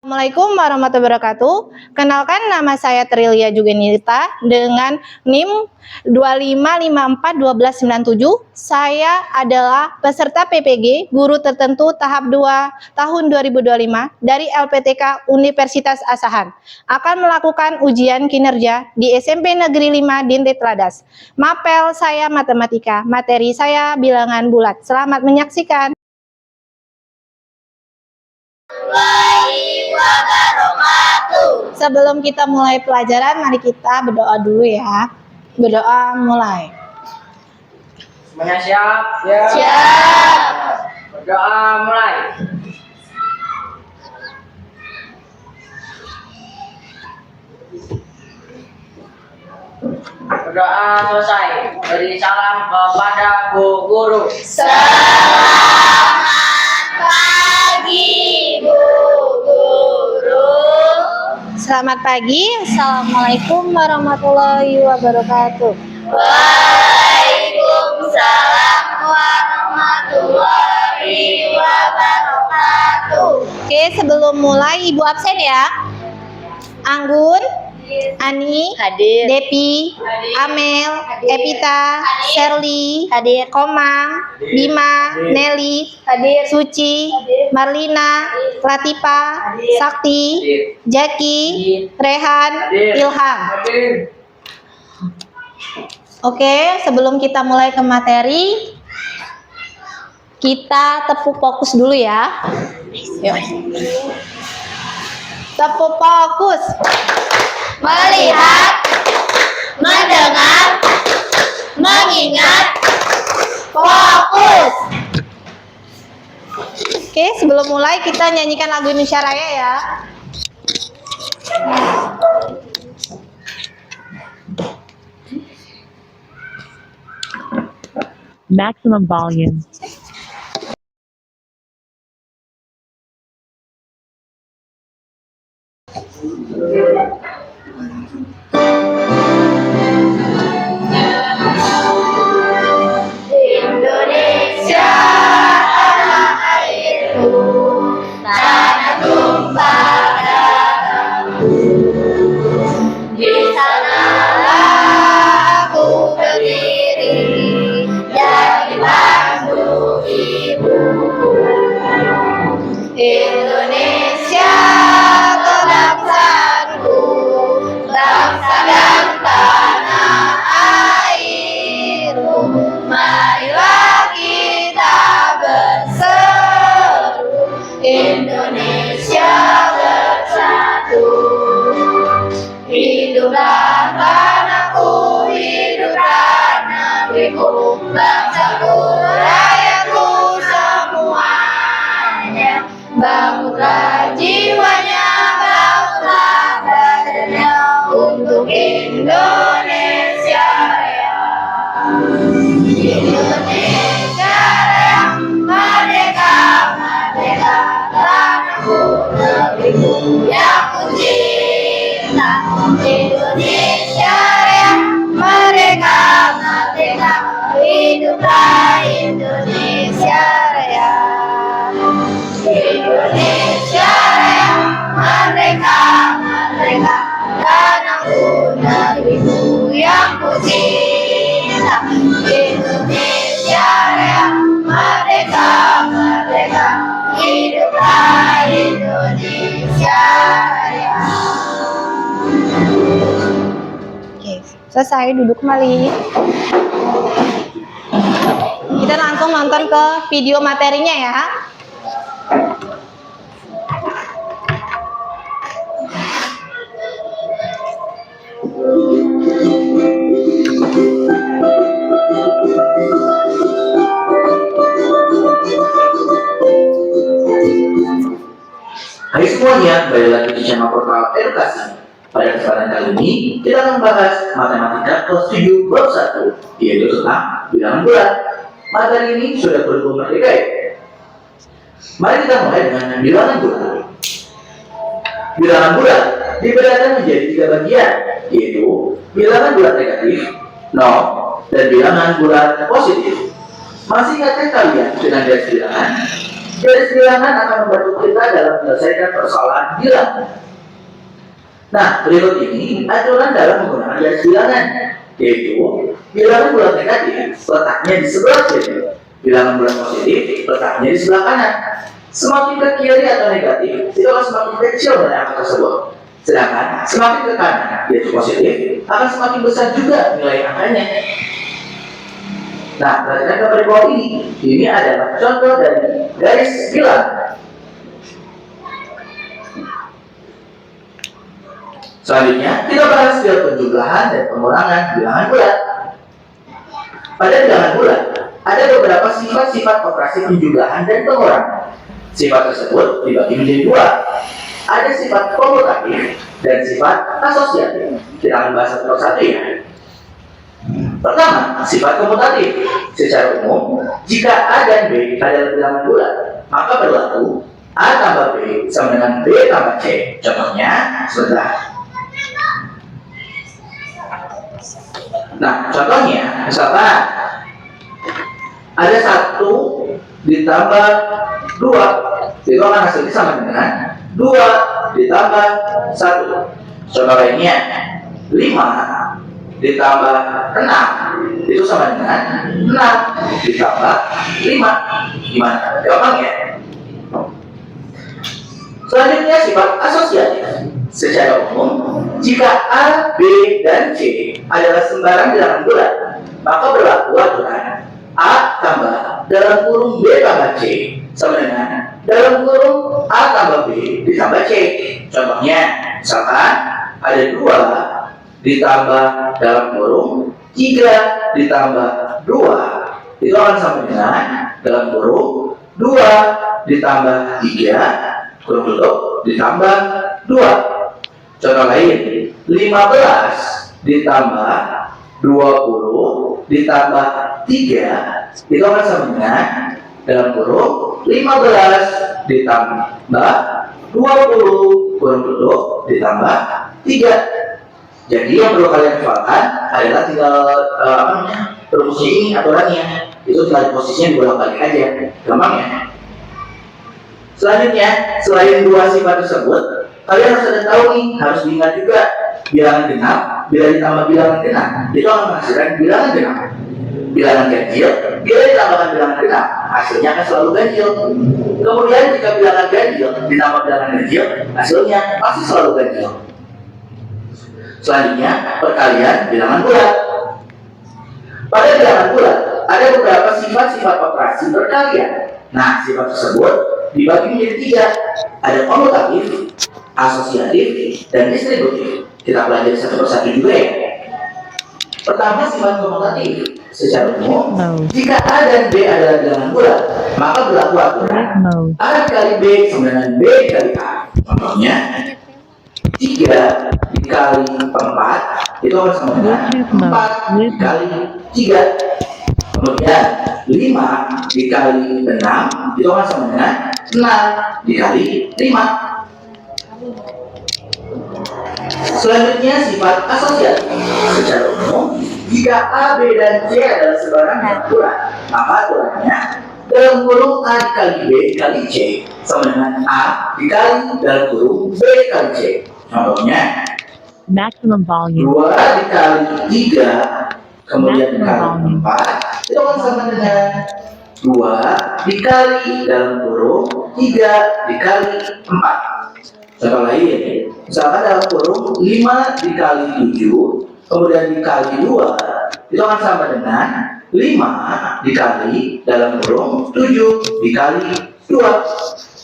Assalamualaikum warahmatullahi wabarakatuh. Kenalkan, nama saya Trilia Jugenita dengan NIM 25541297. Saya adalah peserta PPG Guru Tertentu tahap 2 tahun 2025 dari LPTK Universitas Asahan. Akan melakukan ujian kinerja di SMP Negeri 5 Dinte Teladas. Mapel saya matematika, materi saya bilangan bulat. Selamat menyaksikan. Sebelum kita mulai pelajaran, mari kita berdoa dulu ya. Berdoa mulai. Semuanya siap? Siap. Berdoa mulai. Berdoa selesai. Beri salam kepada Bu Guru. Selamat pagi, Bu Guru. Selamat pagi. Assalamualaikum warahmatullahi wabarakatuh. Waalaikumsalam warahmatullahi wabarakatuh. Oke, sebelum mulai Ibu absen ya. Anggun, Ani, Hadir. Depi, Hadir. Amel, Hadir. Epita, Sherly, Hadir. Komang, Bima, Nelly, Hadir. Suci, Hadir. Marlina, Latifa, Hadir. Sakti, Hadir. Jaki, Hadir. Rehan, Hadir. Ilham. Hadir. Oke, sebelum kita mulai ke materi, kita tepuk fokus dulu ya. Yuk. Tepuk fokus. Melihat, mendengar, mengingat, fokus. Oke, sebelum mulai kita nyanyikan lagu Indonesia Raya ya. Maximum volume. Indonesia tanah airku, tanah tumpah darahku. Di sanalah aku berdiri dan dipandu ibu. Indonesia kebangsaanku, bangsa dan tanah airku. Marilah kita berseru, Indonesia bersatu. Hiduplah tanahku, hiduplah negeriku, bangsaku, rakyatku semuanya. Bangunlah jiwanya, bangunlah badannya untuk Indonesia Raya. Indonesia Raya, merdeka, merdeka, tanahku, negeriku yang ku cinta. Indonesia Raya, merdeka, merdeka, hiduplah Indonesia Raya. Indonesia Raya, merdeka, merdeka, tanahku, negeriku yang ku cinta. Indonesia Raya, merdeka, merdeka, hiduplah Indonesia Raya. Oke, selesai, duduk kembali. Kita langsung nonton ke video materinya ya. Hai semuanya, kembali lagi di channel Portal Edukasi. Pada kesempatan kali ini, kita akan membahas matematika kelas 7 bab 1, yaitu tentang bilangan bulat. Materi ini sudah kurikulum merdeka ya? Mari kita mulai dengan bilangan bulat. Bilangan bulat dibedakan menjadi 3 bagian, yaitu bilangan bulat negatif, 0, dan bilangan bulat positif. Masih ingatkah kalian dengan garis bilangan? Garis bilangan akan membantu kita dalam menyelesaikan persoalan bilangan. Nah, berikut ini aturan dalam menggunakan garis bilangan, yaitu bilangan bulat negatif letaknya di sebelah kiri, bilangan bulat positif letaknya di sebelah kanan. Semakin ke kiri atau negatif, itu akan semakin kecil dari angka tersebut. Sedangkan semakin ke kanan, yaitu positif, akan semakin besar juga nilai angkanya. Nah, perhatikan gambar di bawah ini. Ini adalah contoh dari garis bilangan. Selanjutnya, kita bahas skill penjumlahan dan pengurangan bilangan bulat. Pada bilangan bulat, ada beberapa sifat-sifat operasi penjumlahan dan pengurangan. Sifat tersebut dibagi menjadi dua. Ada sifat komutatif dan sifat asosiatif. Kita akan bahas satu persatu ya. Pertama, sifat komutatif. Secara umum, jika A dan B adalah bilangan bulat, maka berlaku A tambah B sama dengan B tambah C. Contohnya, sebentar. Nah, contohnya, misalkan ada 1 ditambah 2, itu akan hasilnya sama dengan 2 ditambah 1. Contoh lainnya, 5 ditambah 6 itu sama dengan 6 ditambah 5. Gimana? Gampang ya? Selanjutnya sifat asosiatif. Secara umum, jika A, B, dan C adalah sembarang bilangan bulat, maka berlaku aturan A tambah dalam kurung B tambah C sama dengan dalam kurung A tambah B ditambah C. Contohnya, misalkan ada 2 ditambah dalam kurung 3 ditambah 2 itu akan sama dengan dalam kurung 2 ditambah 3 kurung tutup ditambah 2. Contoh lain, 15 ditambah 20 ditambah 3 itu akan sama dengan dalam kurung 15 ditambah 20 kurung tutup ditambah 3. Jadi yang perlu kalian hafalkan adalah tinggal rumusnya ini aturannya. Itu tinggal posisinya dibolak-balik aja. Gampang ya? Selanjutnya, selain dua sifat tersebut, kalian harus ada tahu nih, harus diingat juga bilangan genap, bila ditambah bilangan genap, itu akan menghasilkan bilangan genap. Bilangan ganjil, bila ditambahkan bilangan genap, hasilnya akan selalu ganjil. Kemudian jika bilangan ganjil ditambah bilangan ganjil, hasilnya pasti selalu ganjil. Selanjutnya, perkalian bilangan bulat. Pada bilangan bulat, ada beberapa sifat-sifat operasi perkalian. Nah, sifat tersebut dibagi menjadi 3. Ada komutatif, asosiatif, dan distributif. Kita pelajari satu persatu juga ya. Pertama, sifat komutatif. Secara umum, jika A dan B adalah bilangan bulat, maka berlaku aturan A dikali B sama dengan B dikali A. Contohnya, 3 dikali 4 itu akan sama dengan 4 dikali 3. Kemudian 5 dikali 6 itu akan sama dengan 6 dikali 5. Selanjutnya sifat asosiatif. Secara umum, jika A, B, dan C adalah sebarang bilangan bulat, maka aturannya dalam kurung A dikali B dikali C sama dengan A dikali dalam kurung B dikali C. Contohnya, Maximum volume. 2 dikali 3 kemudian dikali 4 itu akan sama dengan 2 dikali dalam kurung 3 dikali 4. Contoh lain, misalkan dalam kurung 5 dikali 7 kemudian dikali 2 itu akan sama dengan 5 dikali dalam kurung 7 dikali 2.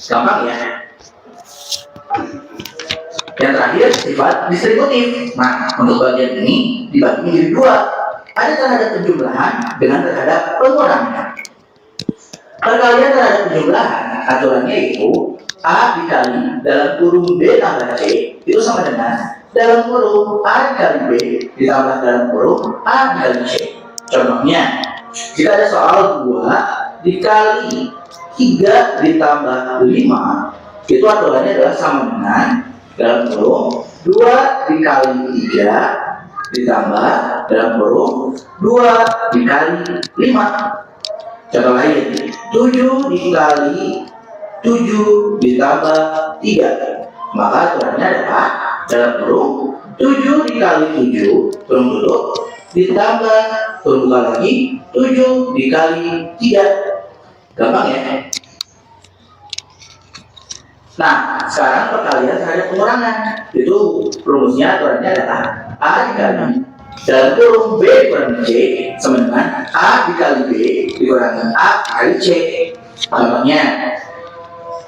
Gampang ya? Yang terakhir, sifat distributif. Nah, untuk bagian ini dibagi menjadi 2. Ada terhadap penjumlahan dengan terhadap pengurangan. Perkalian terhadap penjumlahan, aturannya itu A dikali dalam kurung B tambah C itu sama dengan dalam kurung A dikali B ditambah dalam kurung A dikali C. Contohnya, jika ada soal 2 dikali 3 ditambah 5, itu aturannya adalah sama dengan dalam kurung 2 dikali 3 ditambah dalam kurung 2 dikali 5. Contoh lain, 7 dikali 7 ditambah 3. Maka aturannya adalah dalam kurung 7 dikali 7 kurung tutup ditambah kurung buka lagi 7 dikali 3. Gampang ya? Nah, sekarang perkalian terhadap pengurangan. Itu rumusnya aturannya adalah A dikali dalam kurung B dikurangi C sama dengan A dikali B dikurangi A kali C. Contohnya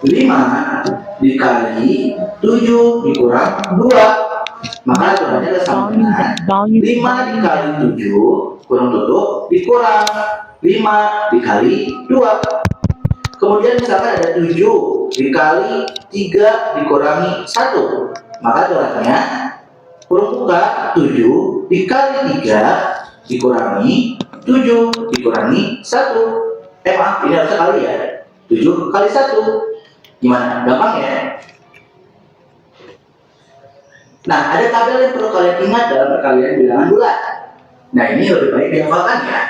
5 dikali 7 dikurang 2. Maka aturannya adalah sama dengan 5 dikali 7 kurung tutup dikurang 5 dikali 2. Kemudian misalkan ada 7 dikali 3 dikurangi 1. Maka aturannya kurung buka 7 dikali 3 dikurangi 7 dikurangi 1. Maaf, ini harusnya kali ya. 7 kali 1. Gimana? Gampang ya? Nah, ada tabel yang perlu kalian ingat dalam perkalian bilangan bulat. Nah, ini lebih baik dihafalkan ya.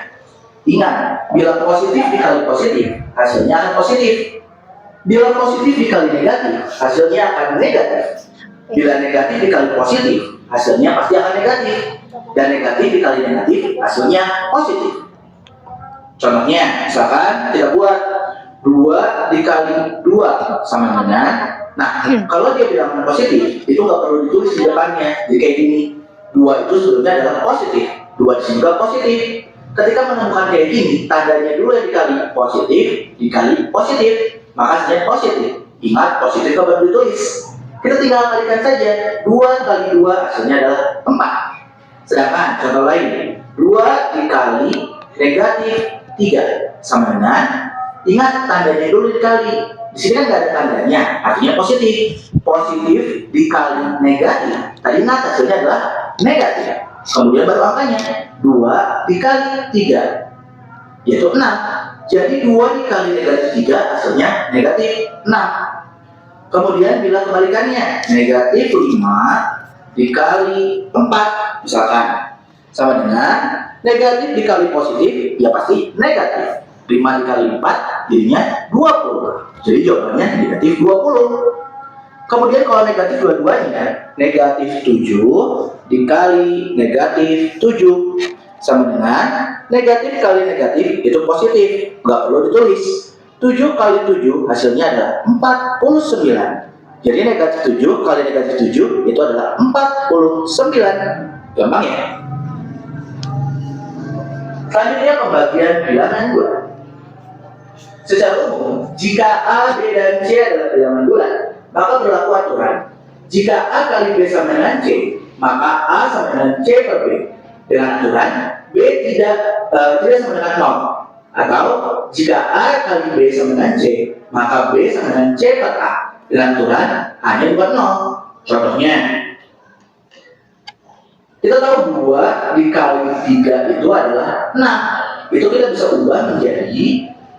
Ingat, bila positif dikali positif, hasilnya akan positif. Bila positif dikali negatif, hasilnya akan negatif. Bila negatif dikali positif, hasilnya pasti akan negatif. Dan negatif dikali negatif, hasilnya positif. Contohnya, misalkan kita buat 2 dikali 2 sama dengan, nah, kalau dia bilangan positif, itu nggak perlu ditulis di depannya. Jadi kayak gini, 2 itu sebelumnya adalah positif, 2 di sini juga positif. Ketika menemukan kayak gini, tandanya dulu yang dikali positif, maka hasilnya positif. Ingat, positif nggak perlu ditulis. Kita tinggal kalikan saja, 2 kali 2 hasilnya adalah 4. Sedangkan contoh lain, 2 dikali negatif 3 sama dengan, ingat tandanya dulu dikali. Di sini kan nggak ada tandanya, artinya positif. Positif dikali negatif. Tadi ingat hasilnya adalah negatif. Kemudian baru angkanya 2 dikali 3 yaitu 6. Jadi 2 dikali negatif 3 hasilnya negatif 6. Kemudian bila kebalikannya, negatif 5 dikali 4 misalkan sama dengan negatif dikali positif, ya pasti negatif. 5 dikali 4 jadinya 20. Jadi jawabannya negatif 20. Kemudian kalau negatif dua-duanya, negatif 7 dikali negatif 7 sama dengan negatif kali negatif itu positif, nggak perlu ditulis. 7 kali 7 hasilnya adalah 49. Jadi negatif 7 kali negatif 7 itu adalah 49. Gampang ya? Selanjutnya pembagian bilangan bulat. Secara umum, jika A, B, dan C adalah bilangan bulat, maka berlaku aturan. Jika A kali B sama dengan C, maka A sama dengan C per B. Dengan aturan B tidak sama dengan 0. Atau jika A kali B sama dengan C, maka B sama dengan C per A. Dengan aturan A-nya bukan 0. Contohnya, kita tahu 2 dikali 3 itu adalah 6. Itu kita bisa ubah menjadi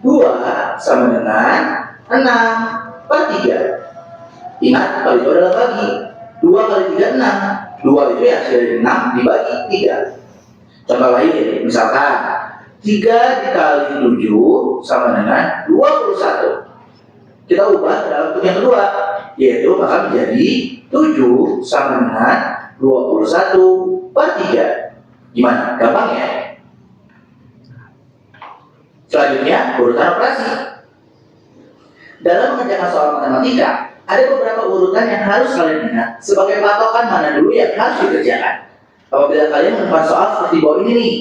2 sama dengan 6 per 3. Ingat, kalau itu adalah bagi. 2 kali 3, 6. 2 itu ya hasil dari 6 dibagi 3. Contoh lain, misalkan 3 dikali 7 sama dengan 21. Kita ubah ke dalam bentuk yang kedua, yaitu maka menjadi 7 sama dengan 21 per 3. Gimana? Gampang ya? Selanjutnya, urutan operasi. Dalam mengerjakan soal matematika, ada beberapa urutan yang harus kalian ingat sebagai patokan mana dulu yang harus dikerjakan. Apabila kalian menemukan soal seperti bawah ini nih,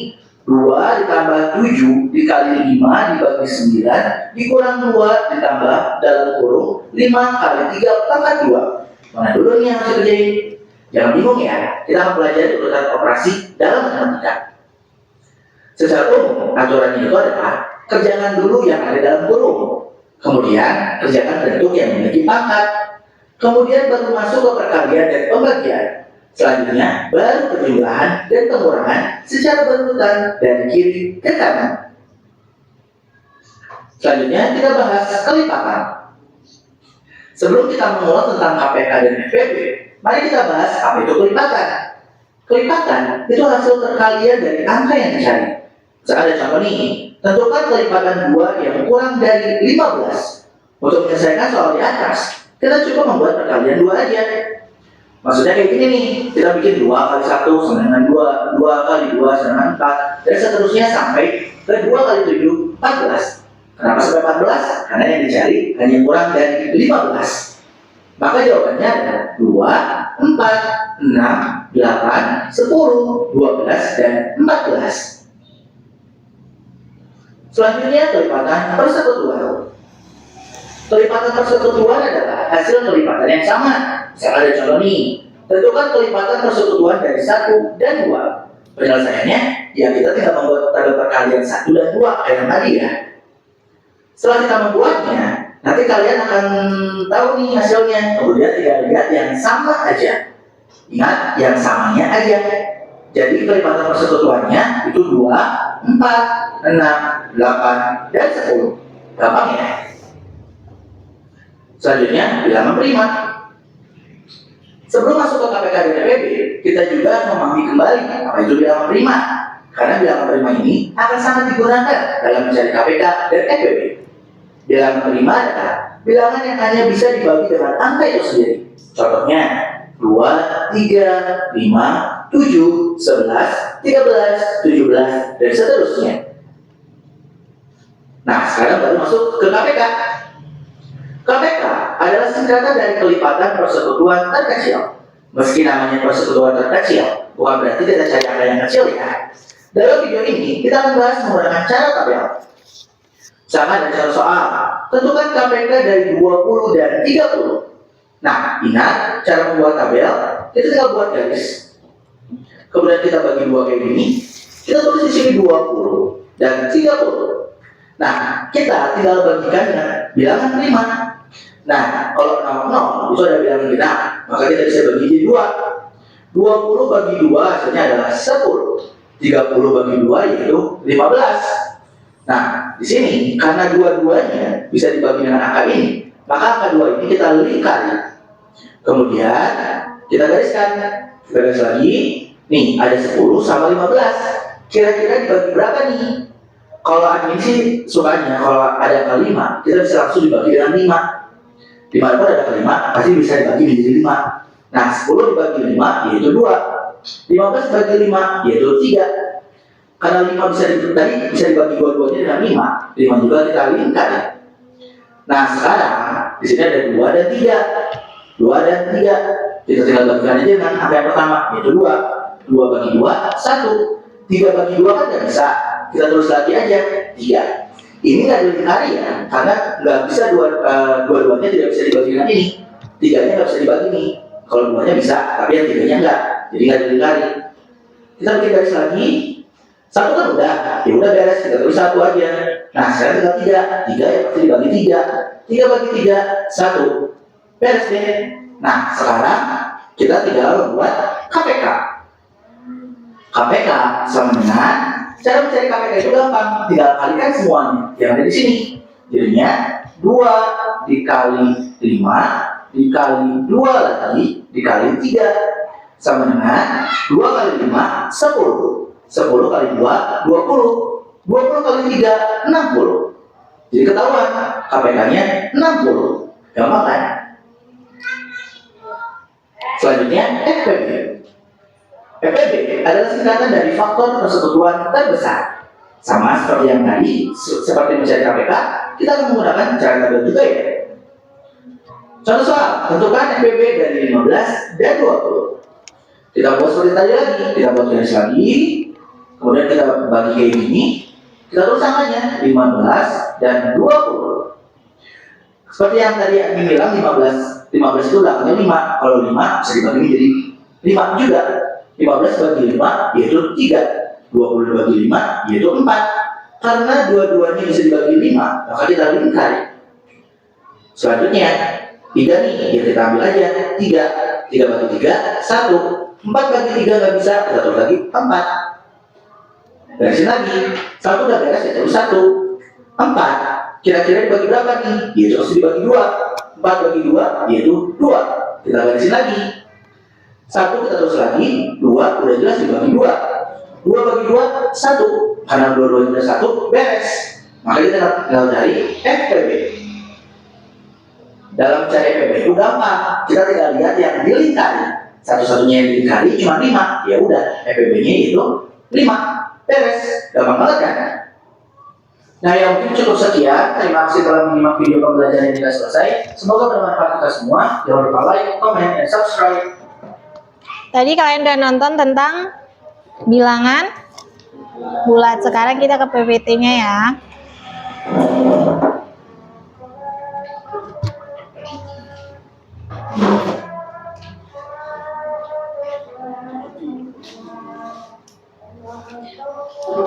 2 ditambah 7 dikali 5 dibagi 9 dikurang 2 ditambah dalam kurung 5 kali 3 pangkat 2. Mana dulu nih yang harus dikerjain? Jangan bingung ya, kita akan belajar urutan operasi dalam matematika. Secara umum, aturannya itu adalah kerjakan dulu yang ada dalam kurung. Kemudian, kerjakan bentuk yang memiliki pangkat. Kemudian baru masuk ke perkalian dan pembagian. Selanjutnya, baru penjumlahan dan pengurangan secara berurutan dari kiri ke kanan. Selanjutnya, kita bahas kelipatan. Sebelum kita mengulas tentang KPK dan FPB, mari kita bahas apa itu kelipatan. Kelipatan itu hasil perkalian dari angka yang dicari. Misalkan ada contoh nih, tentukan kelipatan 2 yang kurang dari 15. Untuk menyelesaikan soal di atas, kita coba membuat perkalian 2 aja. Maksudnya kayak gini nih, kita bikin 2 kali 1 sama dengan 2, 2 kali 2 sama dengan 4, dan seterusnya sampai ke 2 kali 7, 14. Kenapa sampai 14? Karena yang dicari hanya kurang dari 15. Maka jawabannya adalah 2, 4, 6, 8, 10, 12, dan 14. Selanjutnya kelipatan persekutuan. Kelipatan persekutuan adalah hasil kelipatan yang sama. Misalnya ada contoh nih, tentukan kelipatan persekutuan dari 1 dan 2. Penyelesaiannya, ya kita tinggal membuat tanda perkalian 1 dan 2 kayak yang tadi ya. Setelah kita membuatnya, nanti kalian akan tahu nih hasilnya. Kemudian tinggal lihat yang sama aja. Ingat, yang samanya aja. Jadi kelipatan persekutuannya itu 2, 4, 6, 8, dan 10. Gampang ya? Selanjutnya, bilangan prima. Sebelum masuk ke KPK dan PPB, kita juga memahami kembali apa itu bilangan prima. Karena bilangan prima ini akan sangat digunakan dalam mencari KPK dan PPB. Bilangan prima adalah bilangan yang hanya bisa dibagi dengan angka itu sendiri. Contohnya 2, 3, 5, 7, 11, 13, 17, dan seterusnya. Nah, sekarang baru masuk ke KPK. KPK adalah singkatan dari kelipatan persekutuan terkecil. Meski namanya persekutuan terkecil, bukan berarti kita cari angka yang kecil ya. Dalam video ini, kita akan bahas menggunakan cara tabel. Sama dengan cara soal, tentukan KPK dari 20 dan 30. Nah, ingat cara membuat tabel, kita tinggal buat garis. Kemudian kita bagi 2 kayak gini, kita tulis di sini 20 dan 30. Nah, kita tinggal bagikan dengan bilangan prima. Nah, kalau 0 itu ada bilangan genap, maka kita bisa bagi jadi 2. 20 bagi 2 hasilnya adalah 10. 30 bagi 2 yaitu 15. Nah, di sini karena dua-duanya bisa dibagi dengan angka ini, maka angka 2 ini kita lingkari. Kemudian kita gariskan. Kita garis lagi. Nih, ada 10 sama 15. Kira-kira dibagi berapa nih? Kalau admin sih sukanya kalau ada angka 5, kita bisa langsung dibagi dengan 5. Dimanapun ada angka 5, pasti bisa dibagi menjadi 5. Nah, 10 dibagi 5 yaitu 2. 15 dibagi 5 yaitu 3. Karena 5 bisa dibagi dua-duanya dengan 5. 5 juga kita lingkari. Nah, sekarang di sini ada 2 dan 3. 2 dan 3. Kita tinggal bagikan aja dengan angka yang pertama yaitu 2. 2 bagi 2, 1. 3 bagi 2 kan nggak bisa. Kita terus lagi aja 3. Ini nggak dilingkari ya, karena nggak bisa dua-duanya tidak bisa dibagi dengan ini. 3-nya nggak bisa dibagi nih. Kalau 2-nya bisa, tapi yang 3-nya nggak. Jadi nggak dilingkari. Kita bikin garis lagi. 1 kan udah, ya udah beres. Kita tulis 1 aja. Nah, sekarang tinggal 3. 3 ya pasti dibagi 3. 3 bagi 3, 1. Beres deh. Nah, sekarang kita tinggal membuat KPK. KPK sama dengan cara mencari KPK itu gampang, tinggal kalikan semuanya yang ada di sini. Jadinya 2 dikali 5 dikali 2 lagi dikali 3 sama dengan 2 kali 5 10. 10 kali 2 20. 20 kali 3 60. Jadi ketahuan KPK-nya 60. Gampang kan? Selanjutnya FPB. FPB adalah singkatan dari faktor persekutuan terbesar. Sama seperti yang tadi, seperti mencari KPK, kita akan menggunakan cara tabel juga ya. Contoh soal, tentukan FPB dari 15 dan 20. Kita buat seperti tadi lagi, kita buat garis lagi, kemudian kita bagi kayak gini, kita tulis angkanya 15 dan 20. Seperti yang tadi Admin bilang 15 itu belakangnya 5. Kalau 5 bisa dibagi menjadi 5 juga. 15 bagi 5 yaitu 3. 20 bagi 5 yaitu 4. Karena dua-duanya bisa dibagi 5, maka kita lingkari. Selanjutnya 3 nih, ya kita ambil aja 3. 3 bagi 3 1. 4 bagi 3 nggak bisa, kita tulis lagi 4. Garisin lagi. 1 udah beres, ya terus 1. 4. Kira-kira dibagi berapa nih? Yaitu harus dibagi 2. 4 bagi 2 yaitu 2. Kita garisin lagi. 1 kita terus lagi, 2 udah jelas dibagi 2. 2 bagi 2 1. Karena dua-duanya udah 1, beres. Maka kita tinggal cari FPB. Dalam mencari FEB itu gampang. Kita tinggal lihat yang dilingkari. Satu-satunya yang dilingkari cuma 5. Ya udah, FEB-nya itu 5. Beres. Gampang banget kan? Nah, yang mungkin cukup sekian. Terima kasih telah menyimak video pembelajaran yang sudah selesai. Semoga bermanfaat kita semua. Jangan lupa like, comment, dan subscribe. Tadi kalian udah nonton tentang bilangan bulat. Sekarang kita ke PPT-nya ya.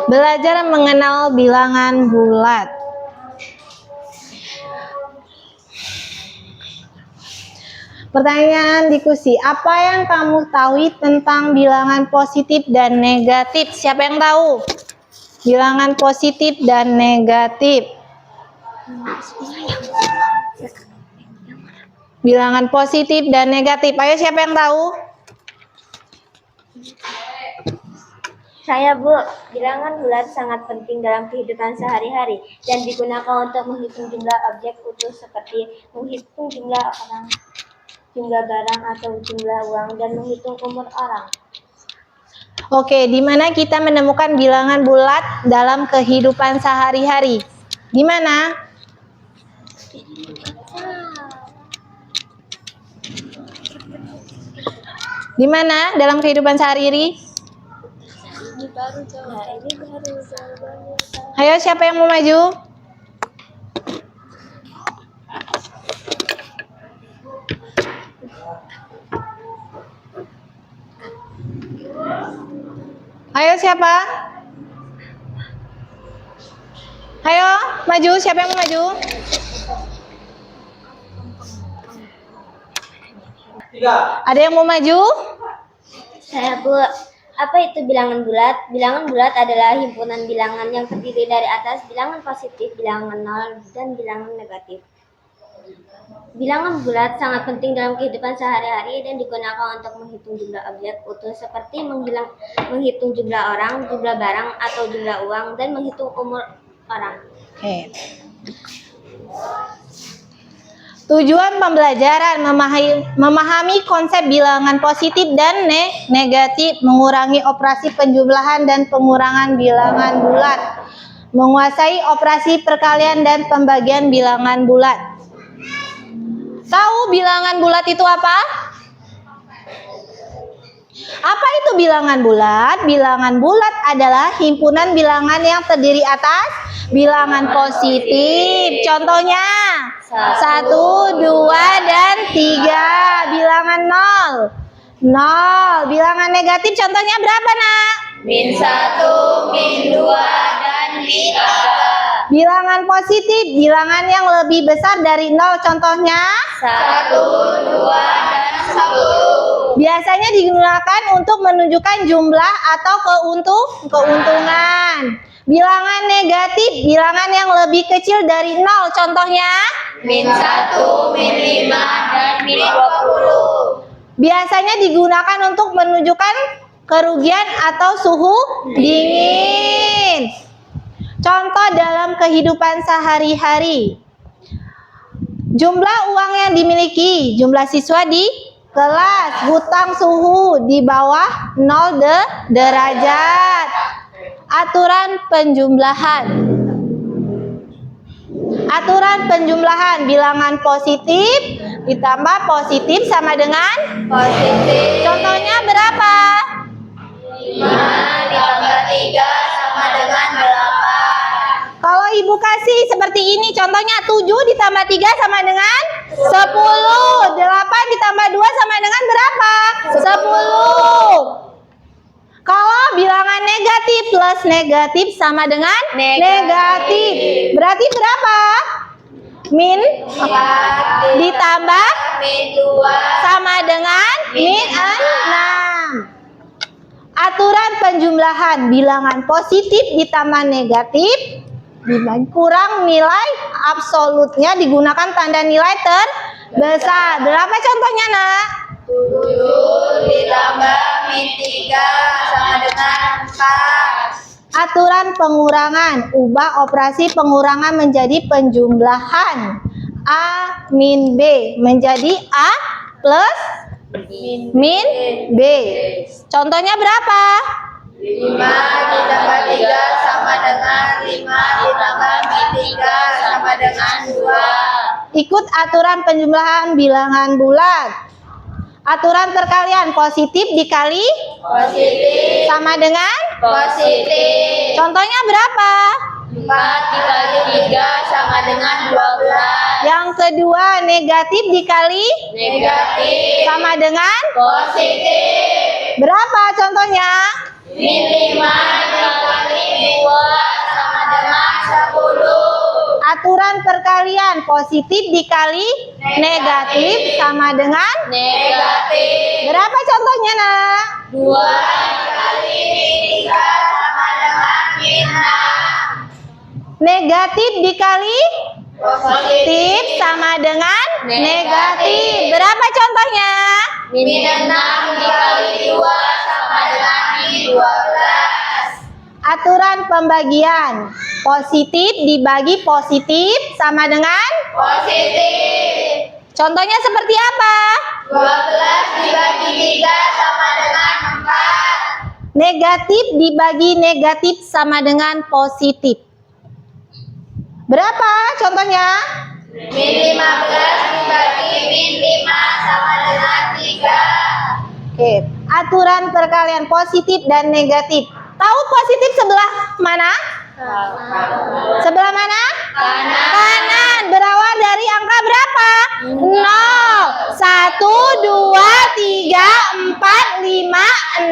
Belajar mengenal bilangan bulat. Pertanyaan diskusi, apa yang kamu tahu tentang bilangan positif dan negatif? Siapa yang tahu? Bilangan positif dan negatif. Bilangan positif dan negatif. Ayo, siapa yang tahu? Saya, Bu. Bilangan bulat sangat penting dalam kehidupan sehari-hari dan digunakan untuk menghitung jumlah objek utuh seperti menghitung jumlah orang, jumlah barang atau jumlah uang, dan menghitung umur orang. Oke, di mana kita menemukan bilangan bulat dalam kehidupan sehari-hari? Di mana? Di mana dalam kehidupan sehari-hari? Ayo, siapa yang mau maju? Ayo, siapa? Ayo, maju. Siapa yang mau maju? Ada yang mau maju? Saya, Bu. Apa itu bilangan bulat? Bilangan bulat adalah himpunan bilangan yang terdiri dari atas bilangan positif, bilangan nol, dan bilangan negatif. Bilangan bulat sangat penting dalam kehidupan sehari-hari dan digunakan untuk menghitung jumlah objek utuh seperti menghitung jumlah orang, jumlah barang atau jumlah uang, dan menghitung umur orang. Oke. Tujuan pembelajaran memahami konsep bilangan positif dan negatif, mengurangi operasi penjumlahan dan pengurangan bilangan bulat, menguasai operasi perkalian dan pembagian bilangan bulat. Tahu bilangan bulat itu apa? Apa itu bilangan bulat? Bilangan bulat adalah himpunan bilangan yang terdiri atas bilangan positif. Contohnya 1, 2, dan 3. Bilangan 0. Bilangan negatif contohnya berapa, Nak? -1, -2, dan -3. Bilangan positif, bilangan yang lebih besar dari 0 contohnya 1, 2, dan 10. biasanya digunakan untuk menunjukkan jumlah atau keuntungan. Bilangan negatif, bilangan yang lebih kecil dari 0 contohnya -1, -5, dan -20. biasanya digunakan untuk menunjukkan kerugian atau suhu dingin. Contoh dalam kehidupan sehari-hari. Jumlah uang yang dimiliki, jumlah siswa di kelas, hutang suhu di bawah 0 derajat. Aturan penjumlahan. Aturan penjumlahan bilangan positif ditambah positif sama dengan Positif. contohnya berapa? 5 ditambah 3 sama dengan 8. Kalau ibu kasih seperti ini, contohnya 7 ditambah 3 sama dengan 10. 8 ditambah 2 sama dengan berapa? 10. Kalau bilangan negatif plus negatif sama dengan negatif. Berarti berapa? Min ditambah -2 sama dengan min 6. Aturan penjumlahan bilangan positif ditambah negatif kurang nilai absolutnya digunakan tanda nilai terbesar. Berapa contohnya, Nak? 7 ditambah -3 sama dengan 4. Aturan pengurangan, ubah operasi pengurangan menjadi penjumlahan. A min B menjadi A plus min B. Contohnya berapa? 5 ditambah 3 sama dengan 5 ditambah min 3 sama dengan 2. Ikut aturan penjumlahan bilangan bulat. Aturan perkalian positif dikali Positif, sama dengan positif. contohnya berapa? 4 dikali 3 sama dengan 12. Yang kedua negatif dikali Negatif, sama dengan positif. berapa contohnya? Min 5 dikali 2 sama dengan 10. Aturan perkalian positif dikali negatif sama dengan Negatif, berapa contohnya nak? 2 dikali min 3 sama dengan min 6. Negatif dikali positif sama dengan negatif. Berapa contohnya? Min 6 dikali 2 sama dengan min 12. Aturan pembagian positif dibagi positif sama dengan Positif, contohnya seperti apa? 12 dibagi 3 sama dengan 4. Negatif dibagi negatif sama dengan positif. Berapa contohnya? Min 15 dibagi min 5 sama dengan 3. Oke, aturan perkalian positif dan negatif. Tahu positif sebelah mana? Sebelah mana? Kanan. Berawal dari angka berapa? 0, 1, 2, 3, 4, 5,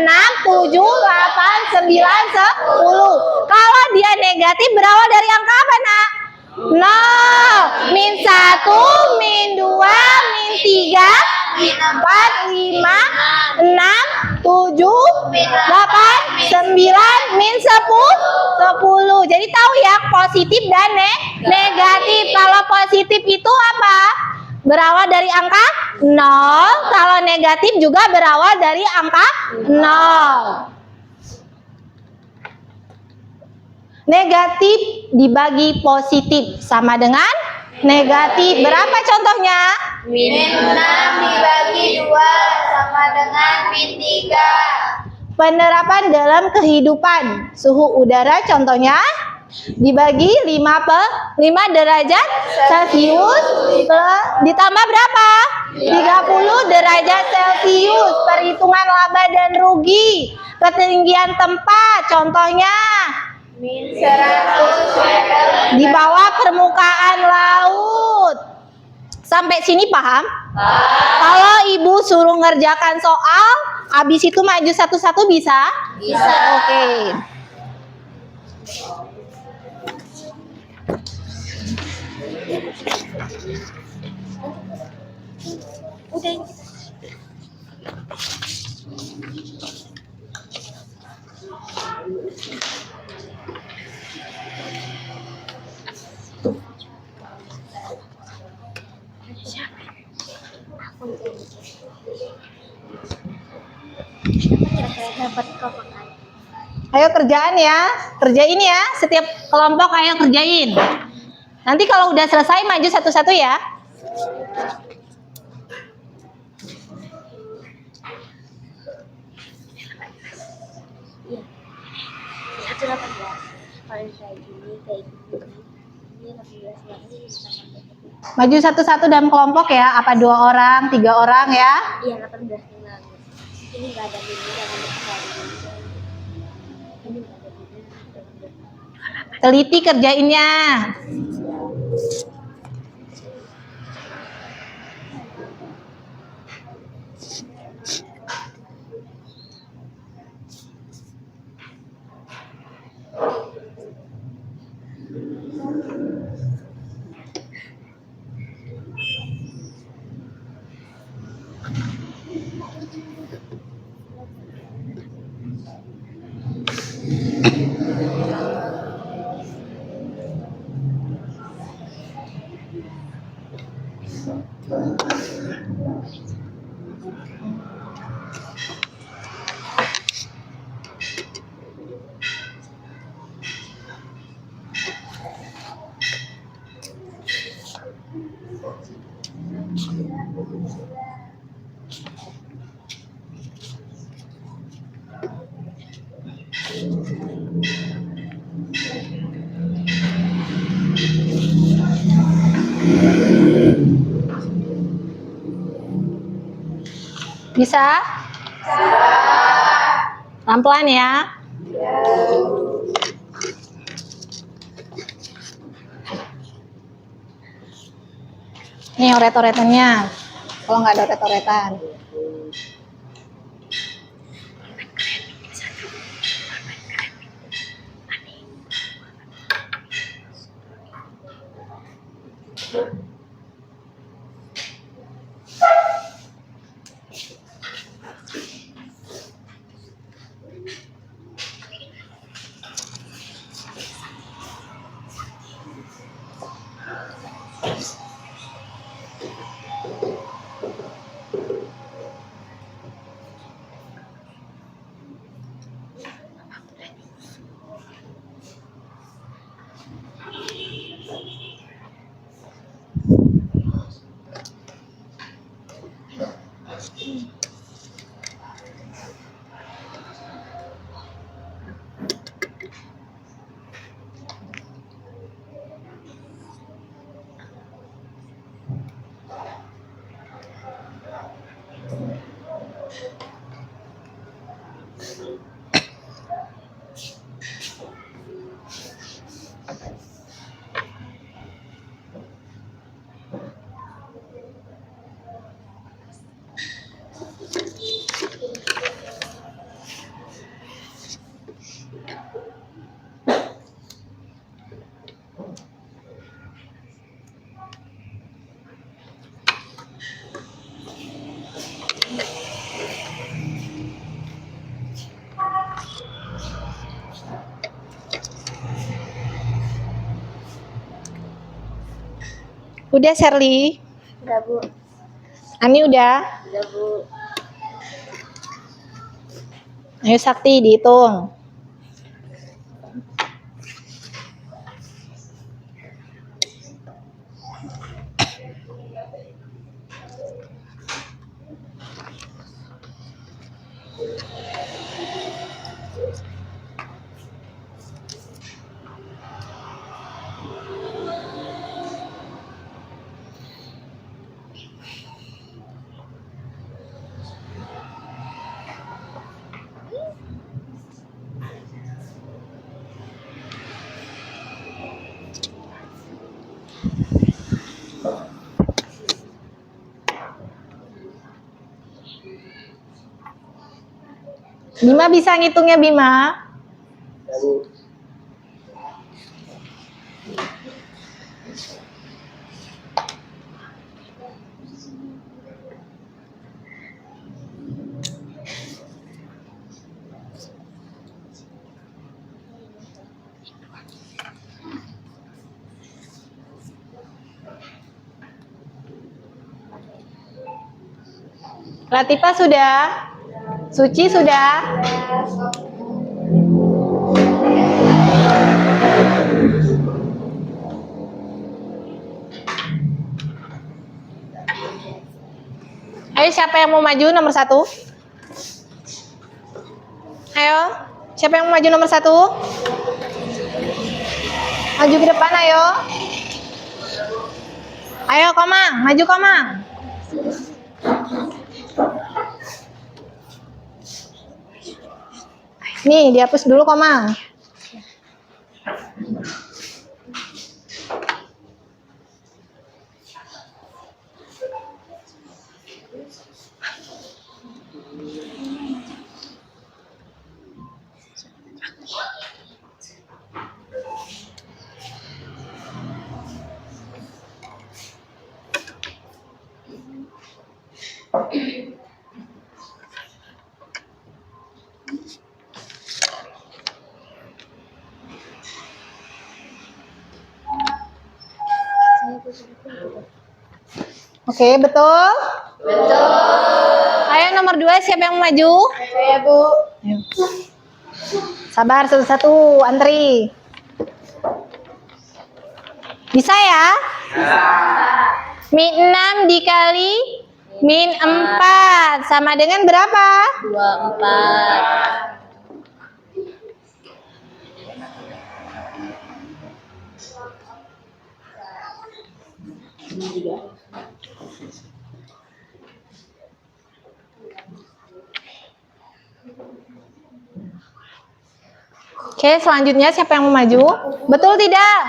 6, 7, 8, 9, 10. Kalau dia negatif berawal dari angka apa, nak? 0, min 1, min 2, min 3, min 4, 5, 6, 7, 8, 9, min 10. Jadi tahu ya positif dan negatif. Kalau positif itu apa? Berawal dari angka 0. Kalau negatif juga berawal dari angka 0. Negatif dibagi positif sama dengan negatif. Berapa contohnya? Min 6 dibagi 2 sama dengan min 3. Penerapan dalam kehidupan. Suhu udara contohnya dibagi 5 derajat Celcius ditambah berapa? 30 derajat Celcius. Perhitungan laba dan rugi. Ketinggian tempat contohnya Min 100 meter di bawah permukaan laut. Sampai sini paham? Kalau ibu suruh ngerjakan soal, habis itu maju satu-satu bisa? Bisa. Oke. Ayo kerjaan ya, kerjain ya. Setiap kelompok ayo kerjain. Nanti kalau udah selesai maju satu-satu ya. Maju satu-satu dalam kelompok ya. Apa 2 orang, 3 orang ya? Iya, 18 ini nggak ada mini, jangan Teliti kerjainnya. Bisa? Pelan-pelan ya. Nih oret-oretannya. Kalau nggak ada oret-oretan. Udah Shirley? Udah, Bu. Ani udah? Udah, Bu. Ayo Sakti dihitung. Bima bisa ngitungnya Bima? Latifa sudah? Suci sudah? Ayo siapa yang mau maju nomor 1? Ayo, siapa yang mau maju nomor 1? Maju ke depan ayo. Ayo Komang, maju Komang. Nih, dihapus dulu Komang. Oke, betul? Betul. Ayo nomor 2, siapa yang mau maju? Saya, Bu. Ayo. Sabar, satu-satu, antri. Bisa ya? Min 6 dikali min 4 sama dengan berapa? 24. Oke, selanjutnya siapa yang mau maju? Betul tidak?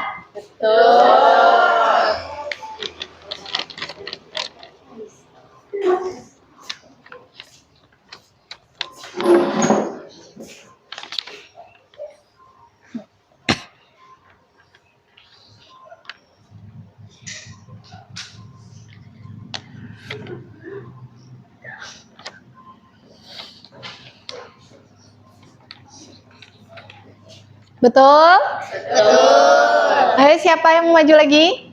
Betul? Betul. Ayo siapa yang mau maju lagi?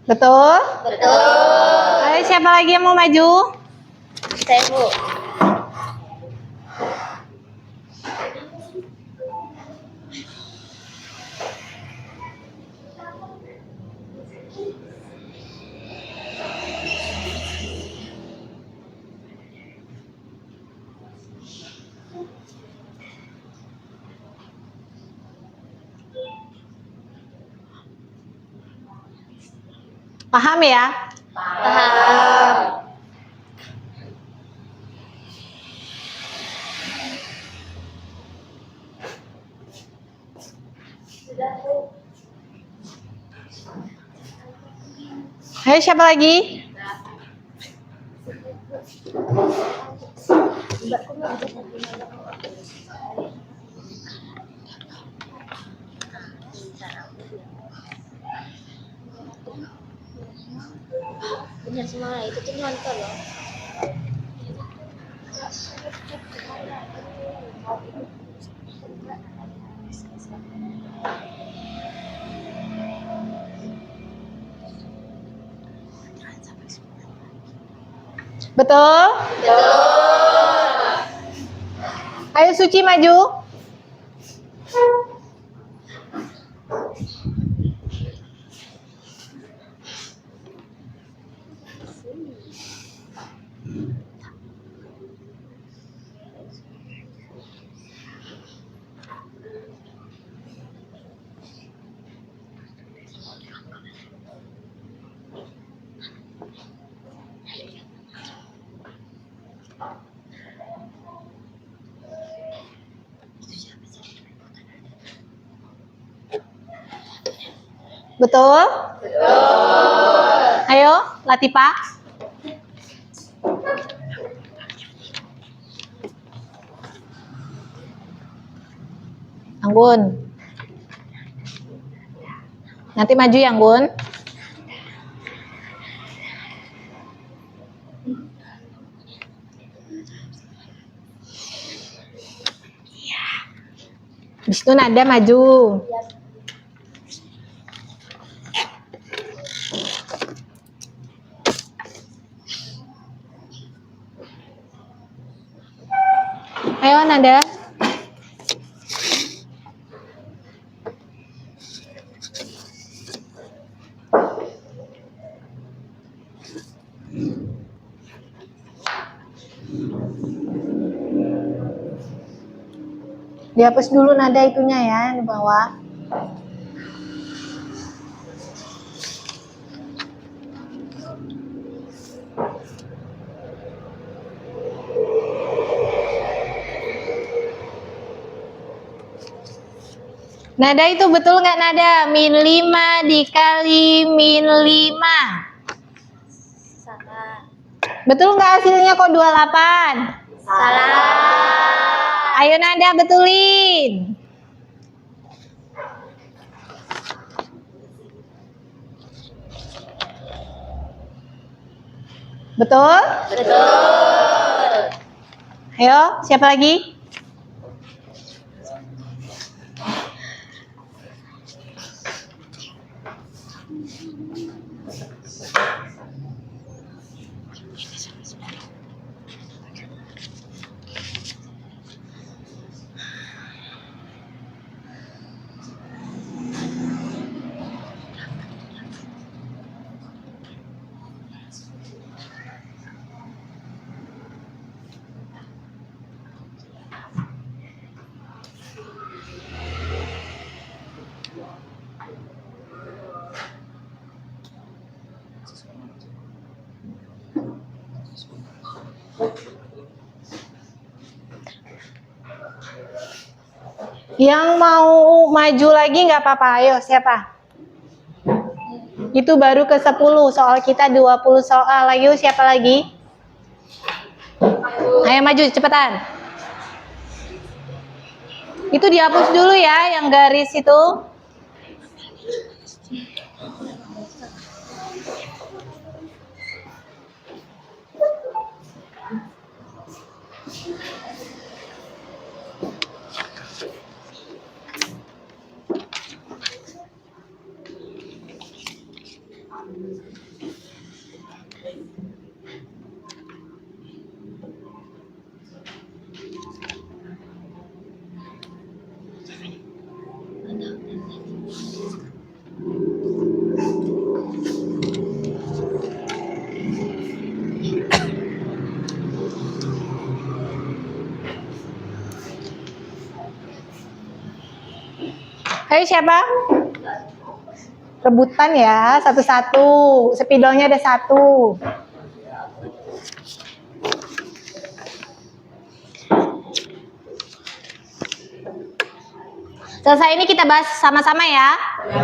Betul? Betul. Ayo siapa lagi yang mau maju? Saya, Bu. Paham ya? Paham. Ayo siapa lagi? Benar semua itu tuh nonton loh. Betul? Ayo Suci maju. Betul? Ayo, Latifah. Anggun. Nanti maju ya, Anggun. Habis itu Nada maju. Ayo Nada. Dihapus dulu nada itunya ya di bawah. Nada itu betul nggak Nada? Min 5 dikali min 5. Salah. Betul nggak hasilnya kok 28? Salah. Ayo Nada betulin. Betul? Betul. Ayo, siapa lagi? Yang mau maju lagi nggak apa-apa, ayo siapa? Itu baru ke 10, soal kita 20 soal. Ayo siapa lagi? Ayo maju cepetan. Itu dihapus dulu ya yang garis itu. Ayo siapa? Rebutan ya, satu-satu. Spidolnya ada 1. Selesai ini kita bahas sama-sama ya.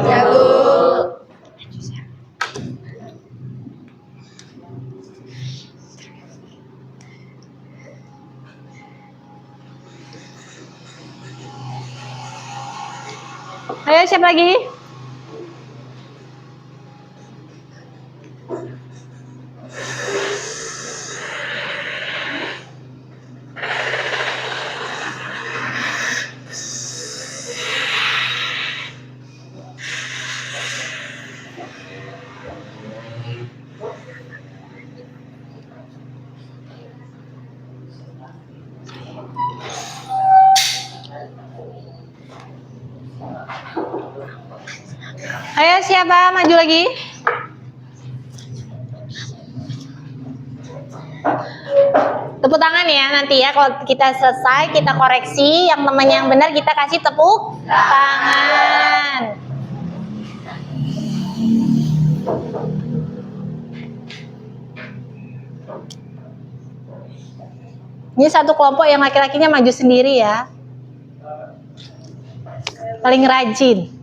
Ya, Bu. Ayo siapa lagi? Ayo siapa maju lagi? Tepuk tangan ya nanti ya, kalau kita selesai kita koreksi, yang temannya yang benar kita kasih tepuk tangan. Ini satu kelompok yang laki-lakinya maju sendiri ya. Paling rajin.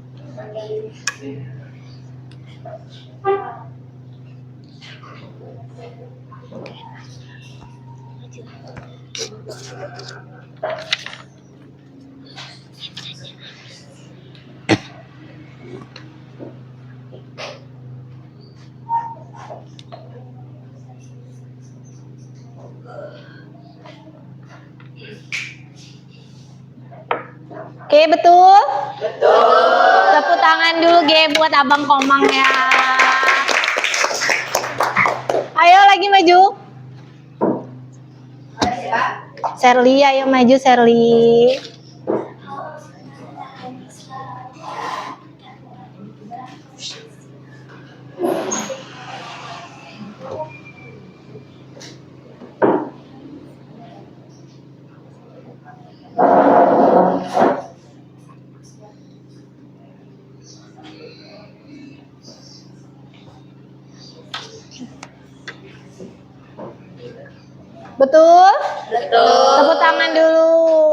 Oke, betul? Betul. Tepuk tangan dulu, Ge, buat Abang Komang ya. Ayo lagi maju. Sherly, ayo maju Sherly. Betul? Betul. Tepuk tangan dulu.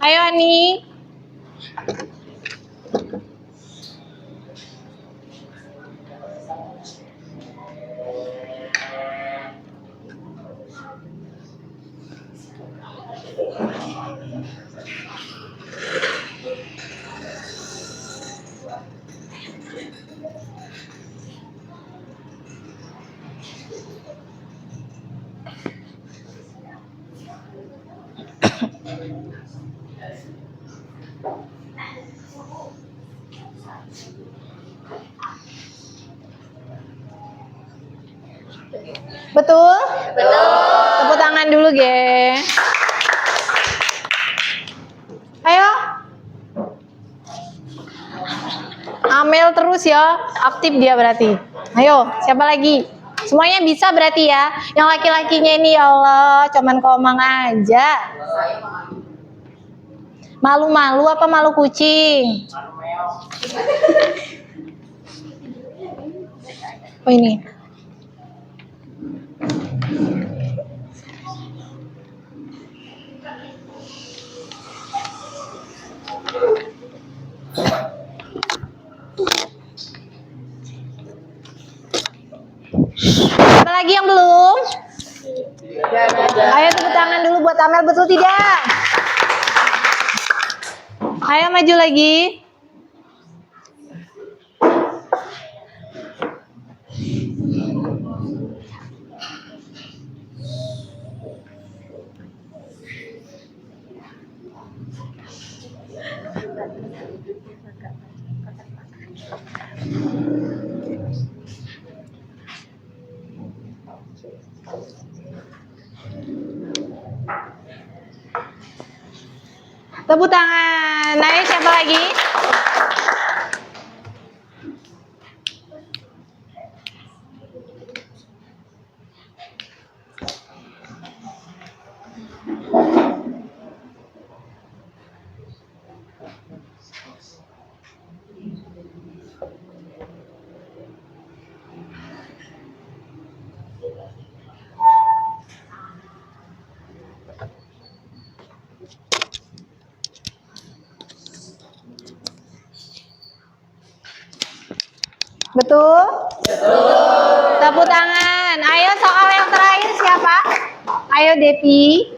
Ayo Ani. Betul? Tepuk tangan dulu, geng. Ayo. Amel terus ya, aktif dia berarti. Ayo, siapa lagi? Semuanya bisa berarti ya. Yang laki-lakinya ini ya Allah, cuman komang aja. Malu-malu apa malu kucing? Oh ini. Ada lagi yang belum? Ayo tepuk tangan dulu buat Amel, betul tidak? Ayo maju lagi. Tepuk tangan. Ayo siapa lagi? Betul? Betul. Tepuk tangan. Ayo soal yang terakhir siapa? Ayo Depi.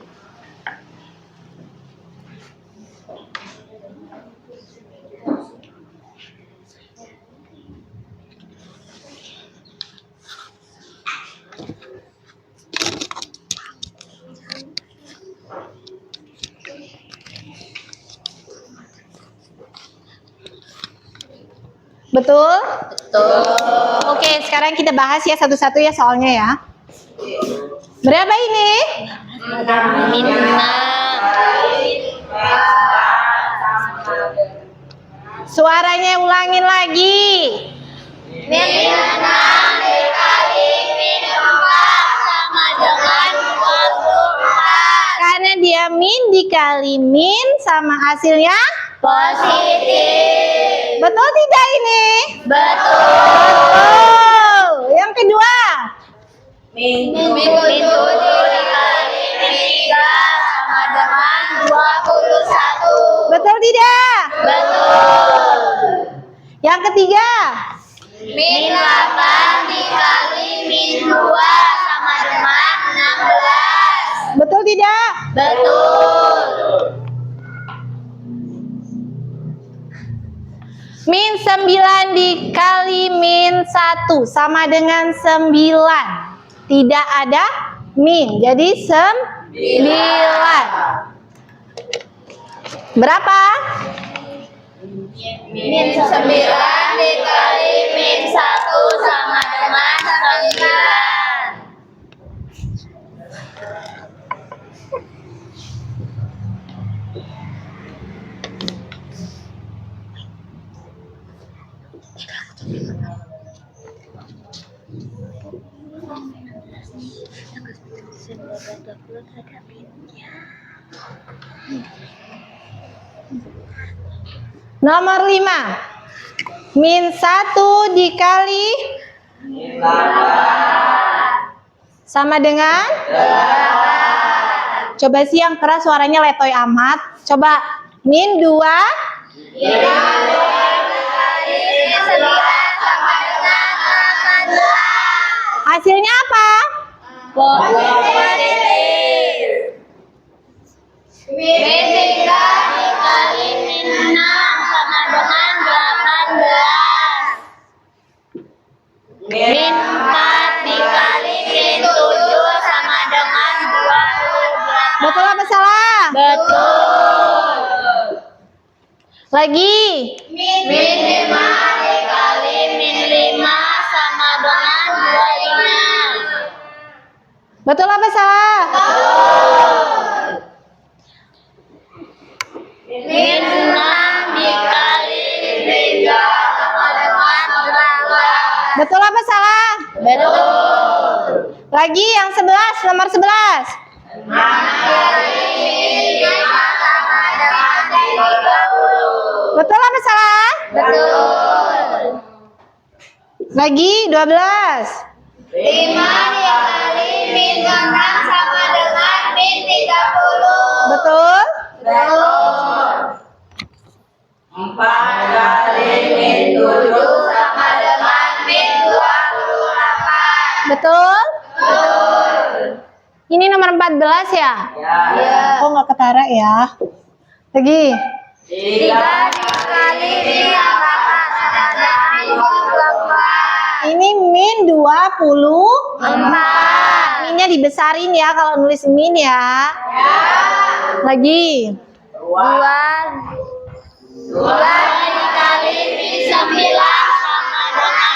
Betul? Betul. Oke, sekarang kita bahas ya satu-satu ya soalnya ya. Berapa ini? Suaranya ulangin lagi. Min 6 dikali min 4 sama dengan 24. Karena dia min dikali min sama hasilnya Positif. betul tidak ini? Betul. Betul. Yang kedua. Min 7 dikali min 3 sama dengan 21. Betul tidak? Betul. Yang ketiga. Min 8 dikali min 2 sama dengan 16. Betul tidak? Betul. Min 9 dikali min 1 sama dengan 9. Tidak ada min. Jadi 9. Berapa? Min 9 dikali min 1 sama dengan 9. Nomor 5. Min 1 dikali sama dengan coba sih yang keras suaranya letoy amat. Coba min 2 dikali min 9 sama dengan 18. hasilnya apa? Positif. Min 3 dikali min 6 sama dengan 18. Min 4 dikali min 7 sama dengan 12. Betul apa salah? Betul. Lagi. Min 5 dikali min 5 sama dengan 25. Betul apa salah? Min 6 dikali min 3 sama dengan 8. Betul apa salah? Betul. Lagi yang 11, nomor 11. Betul apa salah? Betul. Lagi 12. 5 dikali min 6 sama dengan min 30. Betul? Betul. 4 kali min 7 Sama dengan min 28. Betul? Betul. Ini nomor 14 ya? ya. Oh, nggak ketara ya. Lagi. 3 dikali min 8 sama dengan 24. Ini min 24. Minnya dibesarin ya kalau nulis min ya. Lagi. 2 dikali min 9 sama dengan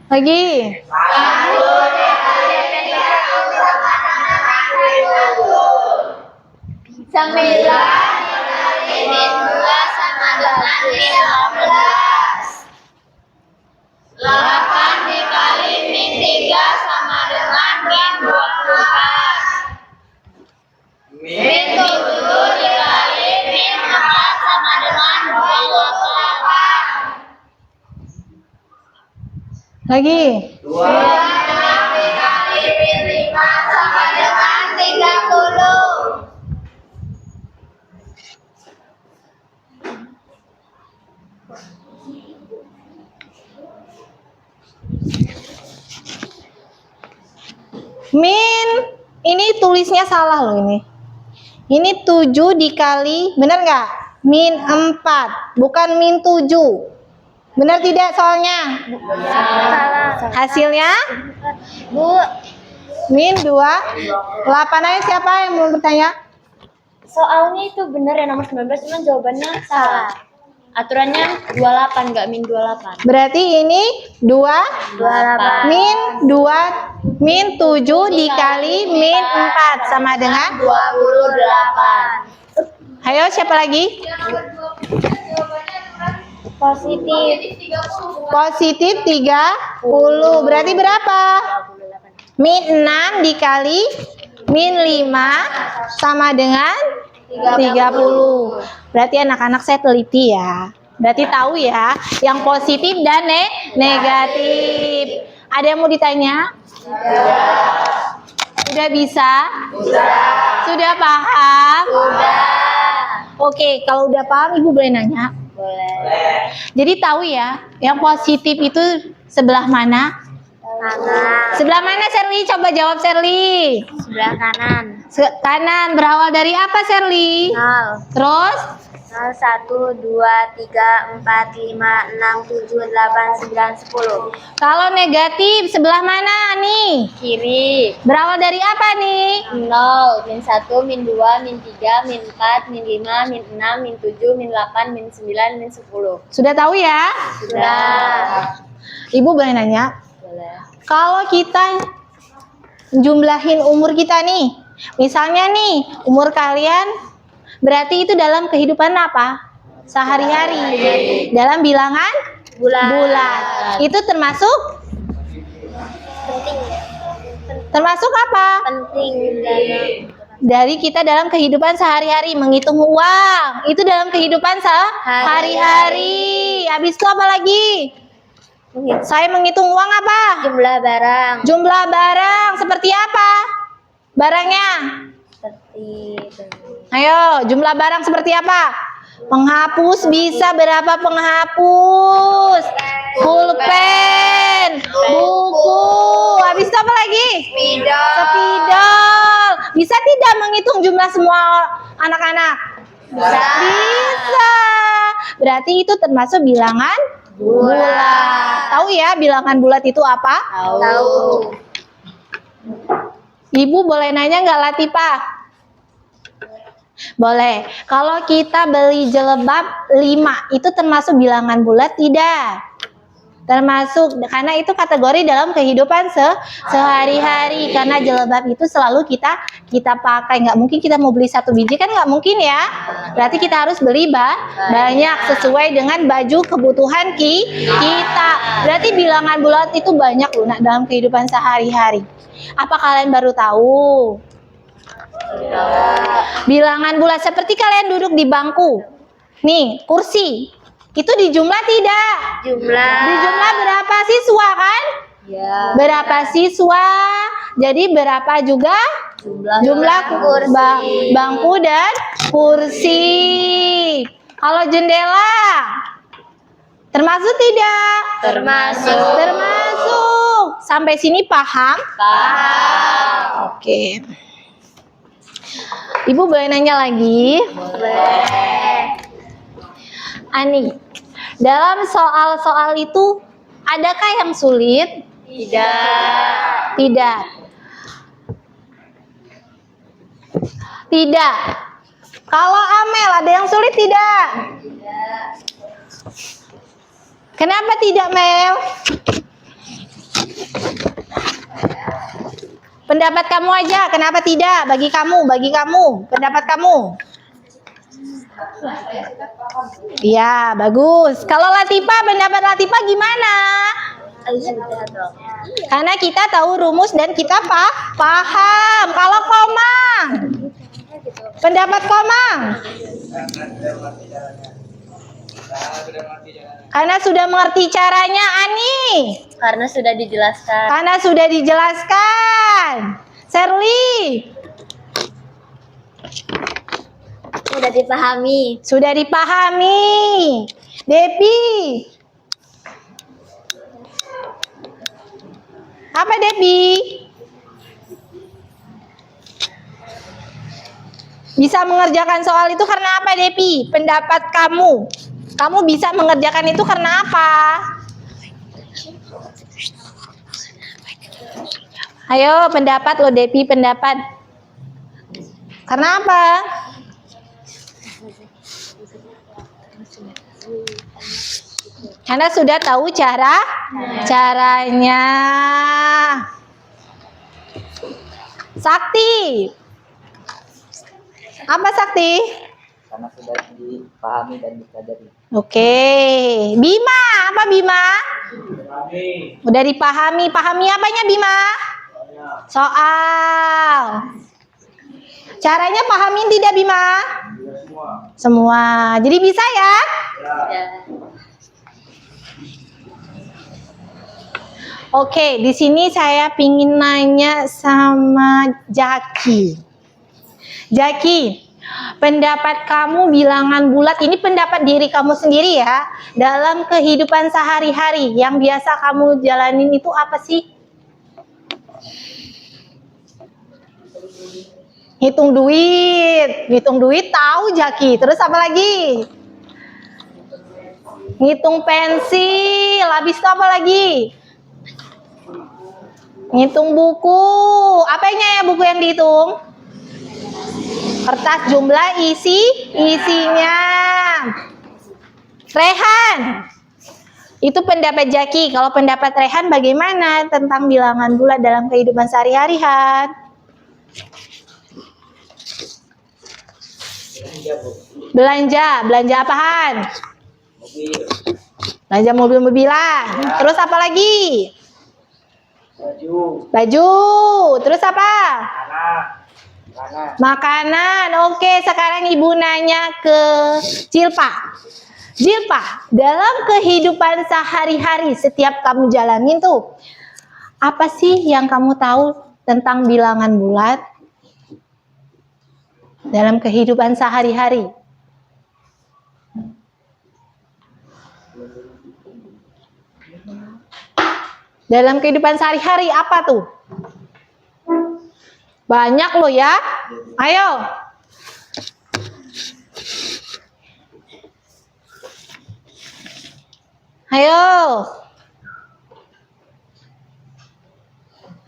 18. Lagi. 1 dikali min 1 sama dengan 10. 9 dikali min 2 sama dengan min 15. 8 dikali min 3 sama dengan min 24. Min 7 dikali min 4 sama dengan 28. Lagi. 26 dikali min 5 sama dengan 30. Min. Ini tulisnya salah loh ini. Ini 7 dikali, benar nggak? Min 4, bukan min 7. Benar tidak soalnya? Hasilnya? Bu, Min 2. 8 aja siapa yang mau bertanya? soalnya itu benar ya nomor 19, cuman jawabannya salah. Aturannya 28, nggak min 28. Berarti ini 2 min 2 min 7 dikali min 4 sama dengan 28. Ayo siapa lagi? Positif. Positif 30. Berarti berapa? Min 6 dikali min 5 sama dengan 30. Berarti anak-anak saya teliti ya. Berarti tahu ya yang positif dan negatif. Ada yang mau ditanya? Sudah bisa? Sudah paham? Oke, kalau udah paham Ibu boleh nanya? Boleh. Jadi tahu ya, yang positif itu sebelah mana? Kanan. Sebelah mana Sherly? Coba jawab Sherly. Sebelah kanan. Kanan berawal dari apa Sherly? 0. Terus 0, 1, 2, 3, 4, 5, 6, 7, 8, 9, 10. kalau negatif sebelah mana nih? Kiri. Berawal dari apa nih? 0, min 1, min 2, min 3, min 4, min 5, min 6, min 7, min 8, min 9, min 10. Sudah tahu ya? Sudah. Ibu boleh nanya? Boleh. Kalau kita jumlahin umur kita nih, misalnya nih umur kalian berarti itu dalam kehidupan apa? Sehari-hari. Dalam bilangan bulan. Itu termasuk Penting. termasuk apa? Penting. Dari kita dalam kehidupan sehari-hari menghitung uang. Itu dalam kehidupan sehari-hari. Habis itu apa lagi? Saya menghitung uang apa? Jumlah barang. Jumlah barang seperti apa? Barangnya? Seperti Ayo, jumlah barang seperti apa? Penghapus bisa berapa penghapus? Pulpen, buku, habis itu apa lagi? Spidol. Bisa tidak menghitung jumlah semua anak-anak? Bisa. Berarti itu termasuk bilangan bulat. Tahu ya bilangan bulat itu apa? tahu. Ibu boleh nanya nggak Latifah? Boleh. Kalau kita beli jilbab 5, itu termasuk bilangan bulat tidak? Termasuk, karena itu kategori dalam kehidupan sehari-hari. Karena jilbab itu selalu kita pakai. Nggak mungkin kita mau beli 1 biji, kan nggak mungkin ya. Berarti kita harus beli banyak sesuai dengan baju kebutuhan kita. Berarti bilangan bulat itu banyak loh dalam kehidupan sehari-hari. Apa kalian baru tahu? Bilangan bulat seperti kalian duduk di bangku. Nih, kursi. Itu dijumlah tidak? Jumlah. Dijumlah berapa siswa kan? Ya. Berapa siswa? Jadi berapa juga jumlah kursi. bangku dan kursi. Kalau jendela termasuk tidak? Termasuk. Termasuk. Sampai sini paham? Paham. Oke. Ibu boleh nanya lagi? Boleh. Ani, dalam soal-soal itu adakah yang sulit? Tidak. Tidak. Tidak. Kalau Amel ada yang sulit tidak? Kenapa tidak, Mel? Pendapat kamu aja, kenapa tidak? Bagi kamu, pendapat kamu. Iya, bagus. Kalau Latifah, pendapat Latifah gimana? Karena kita tahu rumus dan kita paham. Kalau Komang, pendapat Komang? Karena sudah mengerti caranya. Ani? Karena sudah dijelaskan. Karena sudah dijelaskan. Serly? Sudah dipahami. Sudah dipahami. Depi? Apa Depi? Bisa mengerjakan soal itu karena apa Depi? Pendapat kamu. Kamu bisa mengerjakan itu karena apa? Ayo pendapat lo Depi, pendapat. Karena apa? Karena sudah tahu caranya. Sakti. Apa Sakti? Karena sudah dipahami dan dipelajari. Oke. Bima, apa Bima? Udah dipahami. Pahami apanya Bima? Soal. Caranya pahamin tidak Bima? Semua. Jadi bisa ya? Oke, di sini saya pingin nanya sama Jaki. Jaki, pendapat kamu bilangan bulat ini pendapat diri kamu sendiri ya. Dalam kehidupan sehari-hari yang biasa kamu jalanin itu apa sih? Ngitung duit tahu Jaki. Terus apa lagi? Ngitung pensil, habis itu apa lagi? Ngitung buku. Apanya ya buku yang dihitung? Kertas jumlah isinya. Rehan. Itu pendapat Jaki. Kalau pendapat Rehan bagaimana tentang bilangan bulat dalam kehidupan sehari-hari, Han? Belanja apaan? Belanja mobil-mobilan. Terus apa lagi? Baju. Terus apa? Makanan. Oke, sekarang Ibu nanya ke Jilpa. Jilpa, dalam kehidupan sehari-hari setiap kamu jalanin tuh, apa sih yang kamu tahu tentang bilangan bulat? Dalam kehidupan sehari-hari. Dalam kehidupan sehari-hari apa tuh? Banyak loh ya. Ayo. Ayo.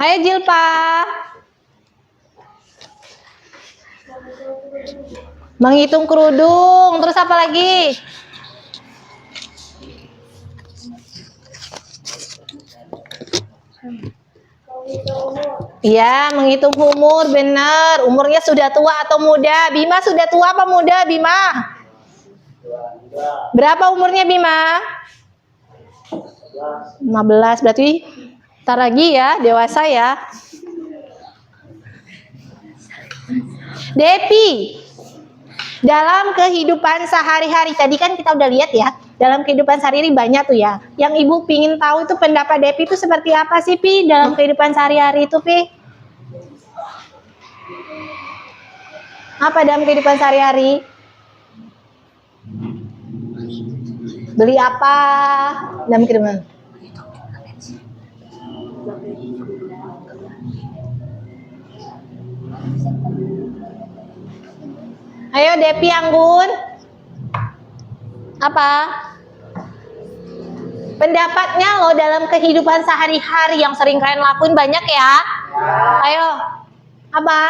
Ayo Jilpa. Menghitung kerudung. Terus apa lagi? Iya, menghitung umur, benar. Umurnya sudah tua atau muda? Bima sudah tua apa muda, Bima? Berapa umurnya Bima? 15, berarti ntar lagi ya, dewasa ya. Depi, dalam kehidupan sehari-hari, tadi kan kita udah lihat ya, dalam kehidupan sehari-hari banyak tuh ya. Yang Ibu pingin tahu itu pendapat Depi itu seperti apa sih, Pi, dalam kehidupan sehari-hari itu, Pi? Apa dalam kehidupan sehari-hari? Beli apa dalam kehidupan? Ayo Depi, Anggun. Apa? Pendapatnya lo dalam kehidupan sehari-hari yang sering kalian lakuin banyak ya? Ayo. Apa?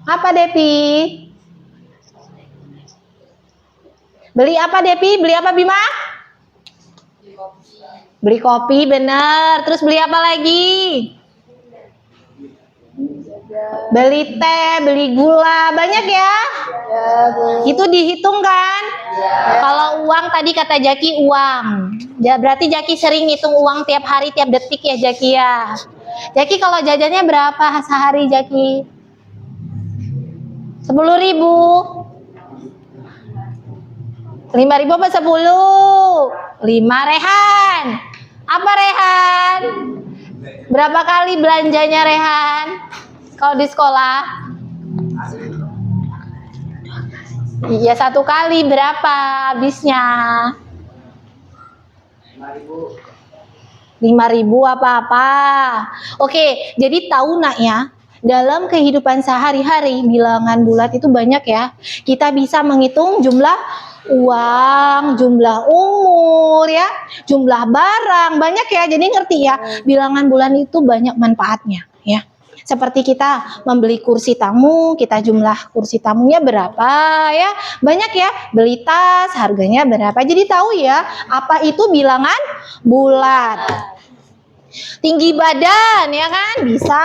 Apa Depi? Beli apa Depi? Beli apa Bima? Beli kopi, bener. Terus beli apa lagi? Beli teh, beli gula, banyak ya? Itu dihitung kan? Kalau uang tadi kata Jaki uang. Ya, berarti Jaki sering hitung uang tiap hari, tiap detik ya Jaki ya. Jaki kalau jajannya berapa sehari Jaki? 10.000. 5.000 apa 10? 5 Rehan. Apa Rehan? Berapa kali belanjanya Rehan? Kalau di sekolah? Iya 1 kali, berapa habisnya? 5.000 apa-apa. Oke, jadi tahu nak ya, dalam kehidupan sehari-hari bilangan bulat itu banyak ya. Kita bisa menghitung jumlah uang, jumlah umur ya, jumlah barang, banyak ya. Jadi ngerti ya, bilangan bulan itu banyak manfaatnya ya. Seperti kita membeli kursi tamu, kita jumlah kursi tamunya berapa ya, banyak ya. Beli tas harganya berapa, jadi tahu ya apa itu bilangan bulat. Tinggi badan ya kan, bisa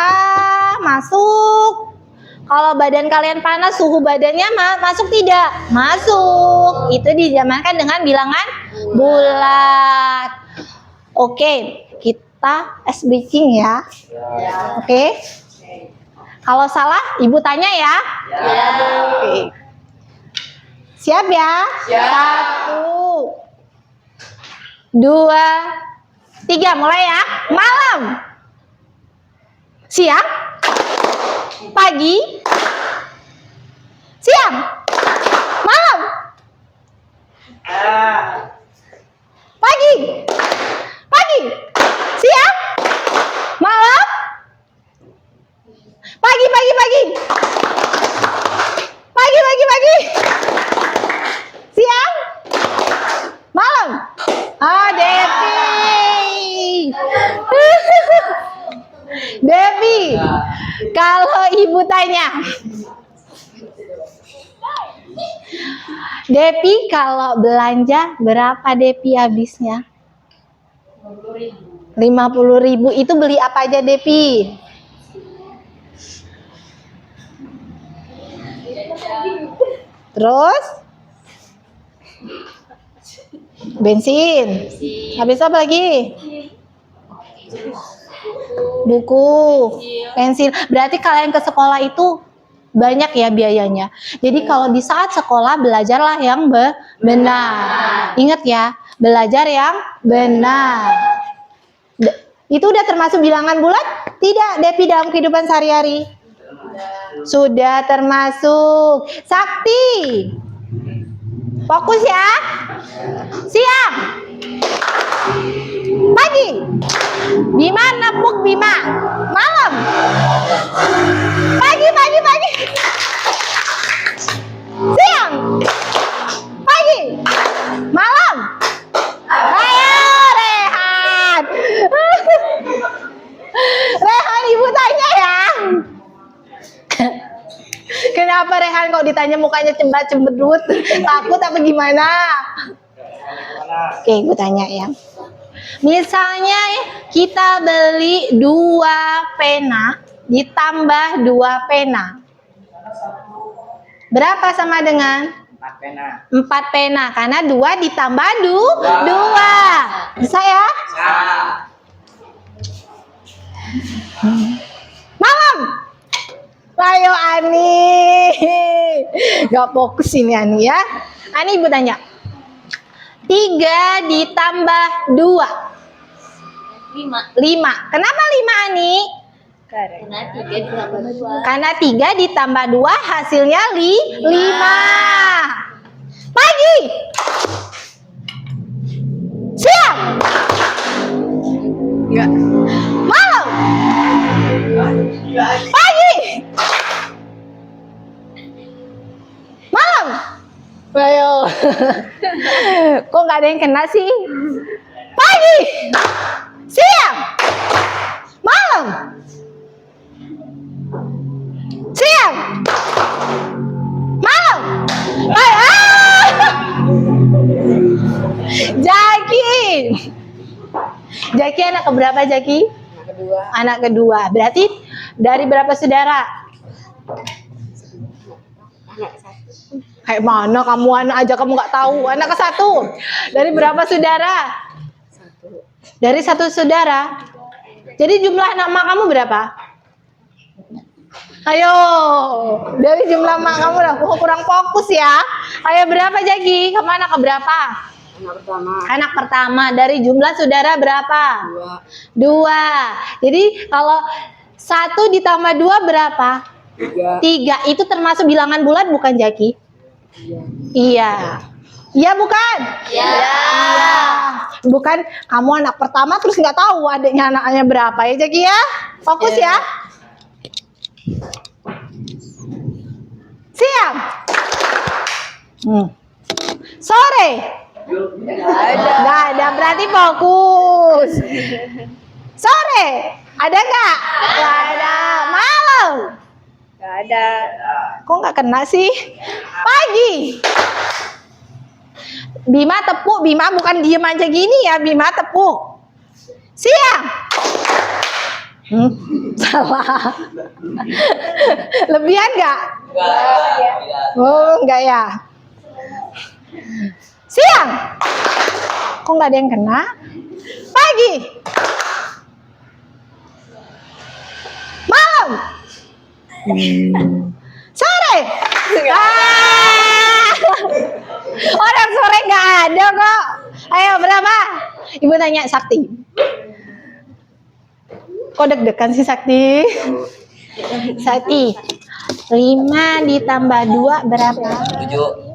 masuk. Kalau badan kalian panas, suhu badannya masuk tidak? Masuk. Itu dijamankan dengan bilangan bulat. Oke, kita breaking ya. Oke. Kalau salah, Ibu tanya ya. Oke. Siap ya? 1, 2, 3, mulai ya. Malam. Siang. Pagi. Siang. Malam. Pagi. Pagi. Siang. Malam. Pagi, pagi, pagi. Pagi, pagi, pagi. Siang. Malam. Devi. Devi, kalau Ibu tanya, Devi kalau belanja berapa Devi habisnya? 50.000. Itu beli apa aja Devi? Terus? Bensin. Habis apa lagi? Buku, pensil. Berarti kalian ke sekolah itu banyak ya biayanya. Jadi kalau di saat sekolah belajarlah yang benar. Ingat ya, belajar yang benar. Itu udah termasuk bilangan bulat? Tidak, Devi dalam kehidupan sehari-hari. Sudah termasuk. Sakti. Fokus ya. Siang. Pagi. Bima nepuk Bima. Malam. Pagi, pagi, pagi. Siang. Pagi. Malam. Kenapa Rehan kok ditanya mukanya cemberut? Takut apa gimana? Oke, gue tanya ya. Misalnya kita beli 2 pena ditambah 2 pena. Berapa sama dengan? 4 pena. 4 pena, karena 2 ditambah 2. Bisa ya? Malam. Ayo Ani. Gak fokus ini Ani ya. Ani ibu tanya. 3 ditambah 2. 5. Kenapa 5 Ani? Karena 3 ditambah 2. Karena 3 ditambah 2 hasilnya 5. Pagi. Siang. Malam. Pagi. Malam. Ayo. Kok nggak ada yang kena sih? Pagi. Siang. Malam. Siang. Malam. Jaki anak keberapa Jaki? Anak kedua. Berarti dari berapa saudara? Kayak mana kamu anak aja kamu nggak tahu. Anak ke-1. Dari berapa saudara? Dari 1 saudara. Jadi jumlah nama kamu berapa? Ayo, dari jumlah mak kamu lah, kurang fokus ya. Ayo berapa Jaki? Kamu anak keberapa? Anak pertama. Dari jumlah saudara berapa? 2. Jadi kalau 1 ditambah 2 berapa? 3. Itu termasuk bilangan bulat bukan Jaki? Iya. Iya bukan? Iya. Bukan kamu anak pertama terus nggak tahu adiknya anaknya berapa ya Jaki ya? Fokus ya. Siang. Sore. Nggak ada, berarti fokus. Sore, ada nggak? Nggak ada. Malam? Nggak ada. Kok nggak kena sih? Pagi. Bima tepuk, Bima bukan diem aja gini ya, Bima tepuk. Siang. Salah. Lebihan nggak? Oh, enggak ya. Siang. Kok nggak ada yang kena? Pagi. Malam. Sore. Orang sore nggak ada kok. Ayo berapa? Ibu tanya Sakti. Kok deg-degan sih Sakti? Sakti. 5 ditambah 2 berapa?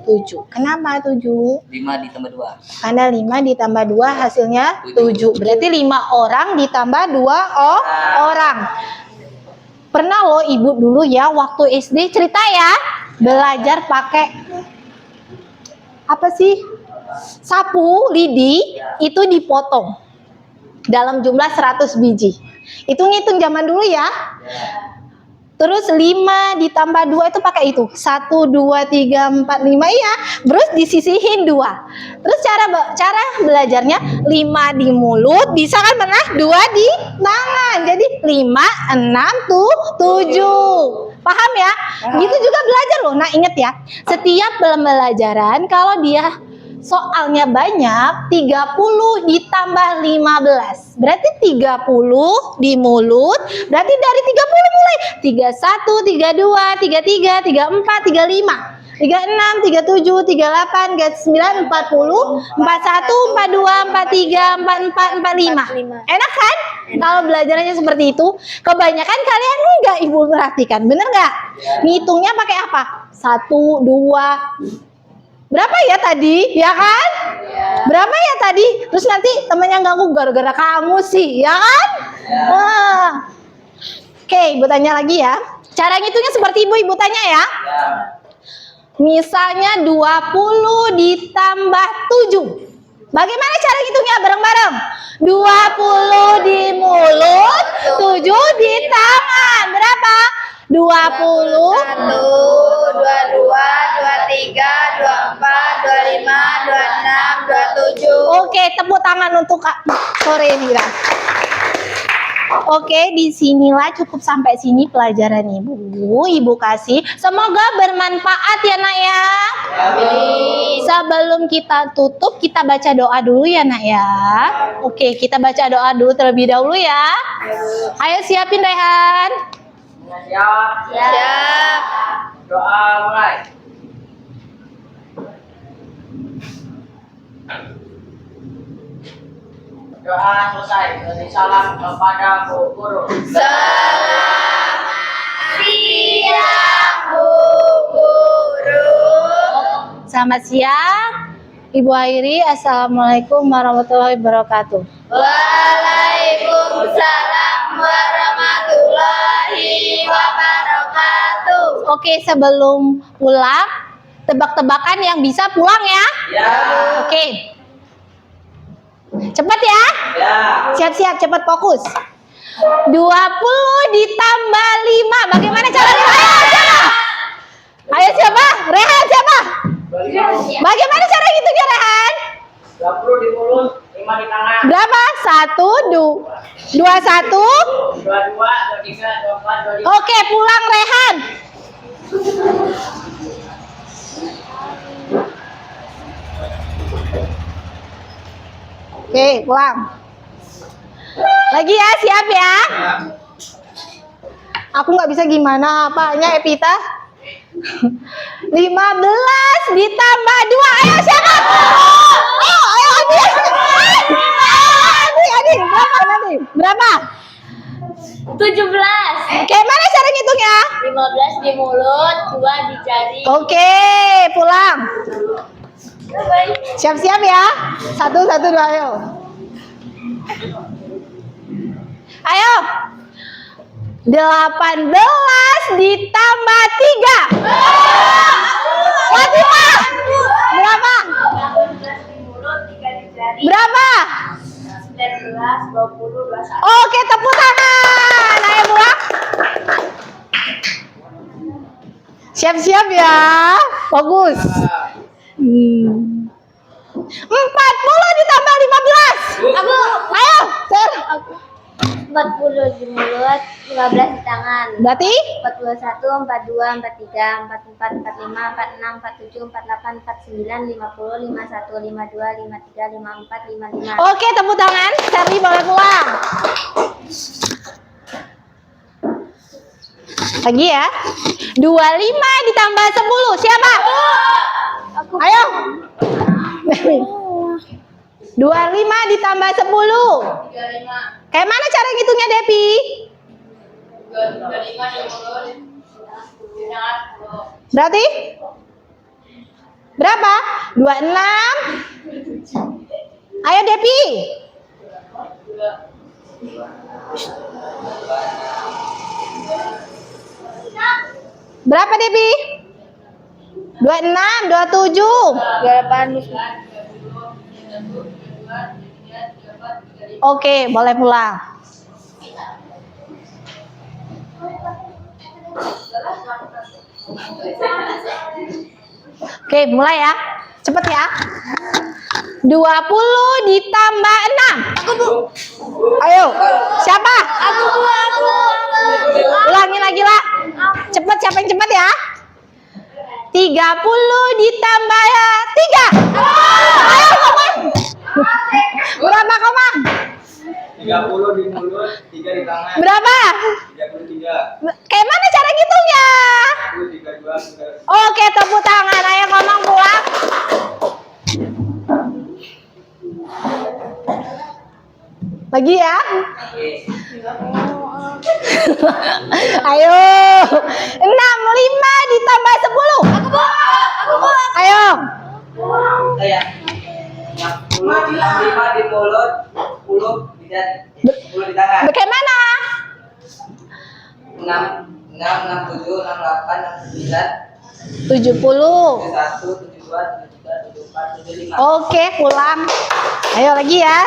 7. Kenapa 7? 5 ditambah 2. Karena 5 ditambah 2 hasilnya 7. Berarti 5 orang ditambah 2 orang. Pernah loh ibu dulu ya waktu SD cerita ya, belajar pakai apa sih? Sapu lidi itu dipotong dalam jumlah 100 biji. Itu ngitung zaman dulu ya. Terus 5 ditambah 2 itu pakai itu. 1, 2, 3, 4, 5 iya. Terus disisihin 2. Terus cara belajarnya 5 di mulut, bisa kan pernah? 2 di tangan. Jadi 5, 6, 7. Paham ya? Gitu juga belajar loh. Nah inget ya, setiap pembelajaran kalau dia soalnya banyak, 30 ditambah 15. Berarti 30 di mulut, berarti dari 30 mulai. 31, 32, 33, 34, 35. 36, 37, 38, 39, 40, 41, 42, 43, 44, 45. Enak kan? Kalau belajarnya seperti itu, kebanyakan kalian enggak ibu perhatikan, bener nggak? Ngitungnya pakai apa? 1, 2. Berapa ya tadi? Ya kan? Berapa ya tadi? Terus nanti temennya ganggu gara-gara kamu sih, ya kan? Oke, ibu tanya lagi ya. Cara ngitungnya seperti ibu tanya ya. Misalnya 20 ditambah 7. Bagaimana cara ngitungnya bareng-bareng? 20 di mulut, 7 di tangan. Berapa? 20, 1, 2, 27. Oke, tepuk tangan untuk Kak sore ini lah. Oke, disinilah cukup sampai sini pelajaran Ibu kasih. Semoga bermanfaat ya nak ya. Sebelum kita tutup, kita baca doa dulu ya nak ya. Oke, kita baca doa dulu terlebih dahulu ya. Ayo siapin Rehan. Siap. Siap. Doa mulai. Doa selesai. Beri salam kepada Bu Guru. Selamat siang Bu Guru. Selamat siang, Ibu Airi. Assalamualaikum warahmatullahi wabarakatuh. Waalaikumsalam warahmatullahi wabarakatuh. Oke, sebelum pulang, tebak-tebakan yang bisa pulang ya. Ya. Oke. Cepat ya. Ya. Siap-siap, cepat fokus. 20 ditambah 5. Bagaimana caranya? Ayo siapa? Rehan siapa? Bagaimana cara ngitungnya Rehan? 20 di mulut, 5 di tangan. Berapa? 1, 2, 21. 22, 23, 24, 25. Oke, pulang Rehan. Oke, pulang. Lagi ya, siap ya. Aku nggak bisa gimana, apanya Evita? 15 ditambah 2. Ayo siapa? Ayo Adi. Adi, berapa nanti? Berapa? 17. Kayak mana cara ngitungnya? 15 di mulut, 2 di jari. Oke, pulang. Siap-siap ya. 1, 1, 2, ayo. Ayo. 18 ditambah 3. Fatimah. Berapa? 18 di mulut, 3 di jari. Berapa? 19, 20, 21. Oke, tepuk tangan. Ayo pulang. Siap-siap ya. Fokus. 40 ditambah 15. Aku Ayo, Ser. 40 di mulut, 15 di tangan. Berarti 41, 42, 43, 44, 45, 46, 47, 48, 49, 50, 51, 52, 53, 54, 55. oke, tepuk tangan. Serli boleh pulang. Lagi ya. 25 ditambah 10. Siapa? Ayo. 25 ditambah 10. 35. Kayak mana cara ngitungnya, Depi? 25 di mulut. Di tangan 10. Berarti? Berapa? 26. Ayo, Depi. Berapa, Depi? 26, 27. 28. Oke, boleh pulang. Oke, mulai ya. Cepet ya. 20 ditambah 6. Ayo, siapa? Aku. Ulangin lagi lah. Cepet, siapa yang cepet ya? 30 ditambah 3. Ayo, Komang. Berapa, Komang? 30 di mulut, 3 di tangan. Berapa? 33. Kayak mana cara ngitungnya? 32, 33. Oke, tepuk tangan. Ayo Komang pulang. Lagi ya. Ayo. 65 ditambah 10. Ayo. Kayak 65 di mulut, 10 di jari, 10 di tangan. Bagaimana? 6, 67, 68, 69, 70. 71, 72, 73, 74, 75. Oke, pulang. Ayo lagi ya.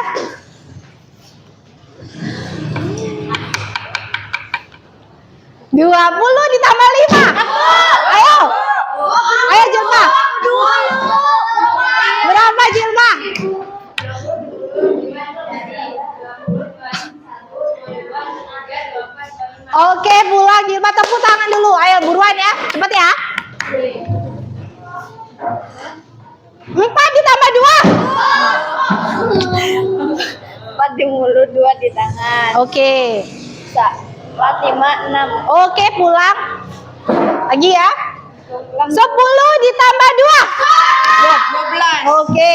20 ditambah 5. Ayo. Ayo cepat. Oke, pulang. Gilma tepuk tangan dulu. Ayo buruan ya. Cepet ya. 4 ditambah 2. 4 di mulut, 2 di tangan. Oke. 4, 5, 6. Oke, pulang. Lagi ya. 10 ditambah 2. 12. Oke.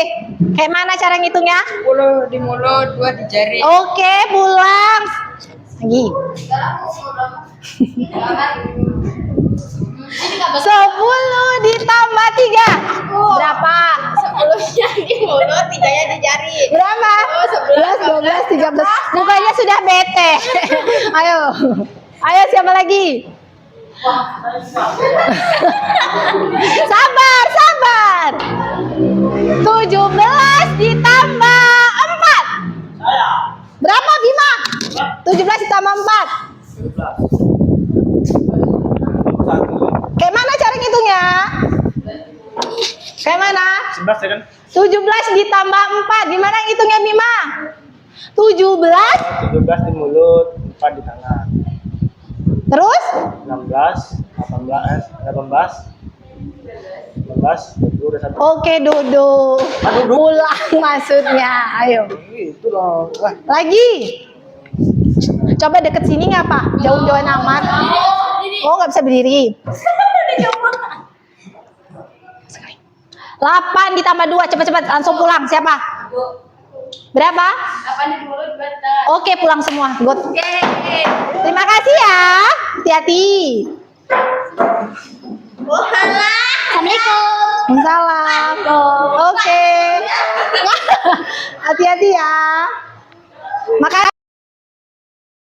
Kayak mana cara ngitungnya? 10 di mulut, 2 di jari. Oke, pulang. Lagi. 10 ditambah 3. Berapa? 10-nya di mulut, 3-nya di jari. Berapa? 11, 12, 13. Mukanya sudah bete. Ayo. Ayo siapa lagi? Sabar, sabar. 17 ditambah 4. Berapa Bima? 17 ditambah 4. Kayak mana cara ngitungnya? Kayak mana? 11 ya kan? 17 ditambah 4. Gimana ngitungnya Bima? 17 17 di mulut, 4 di tangan. terus 16, 18, 20 udah 1. oke duduk. Pulang maksudnya. Ayo. Itu dong. Wah, Lagi. Coba deket sini nggak Pak? Jauh-jauhan amat. Oh nggak bisa berdiri. 8 ditambah 2. Cepat-cepat langsung pulang. Siapa? Berapa? 8 di mulut, 2 di tangan. Oke pulang semua. Good. Terima kasih ya. Hati-hati. Assalamualaikum. Salam. Oke. Hati-hati ya. Makasih.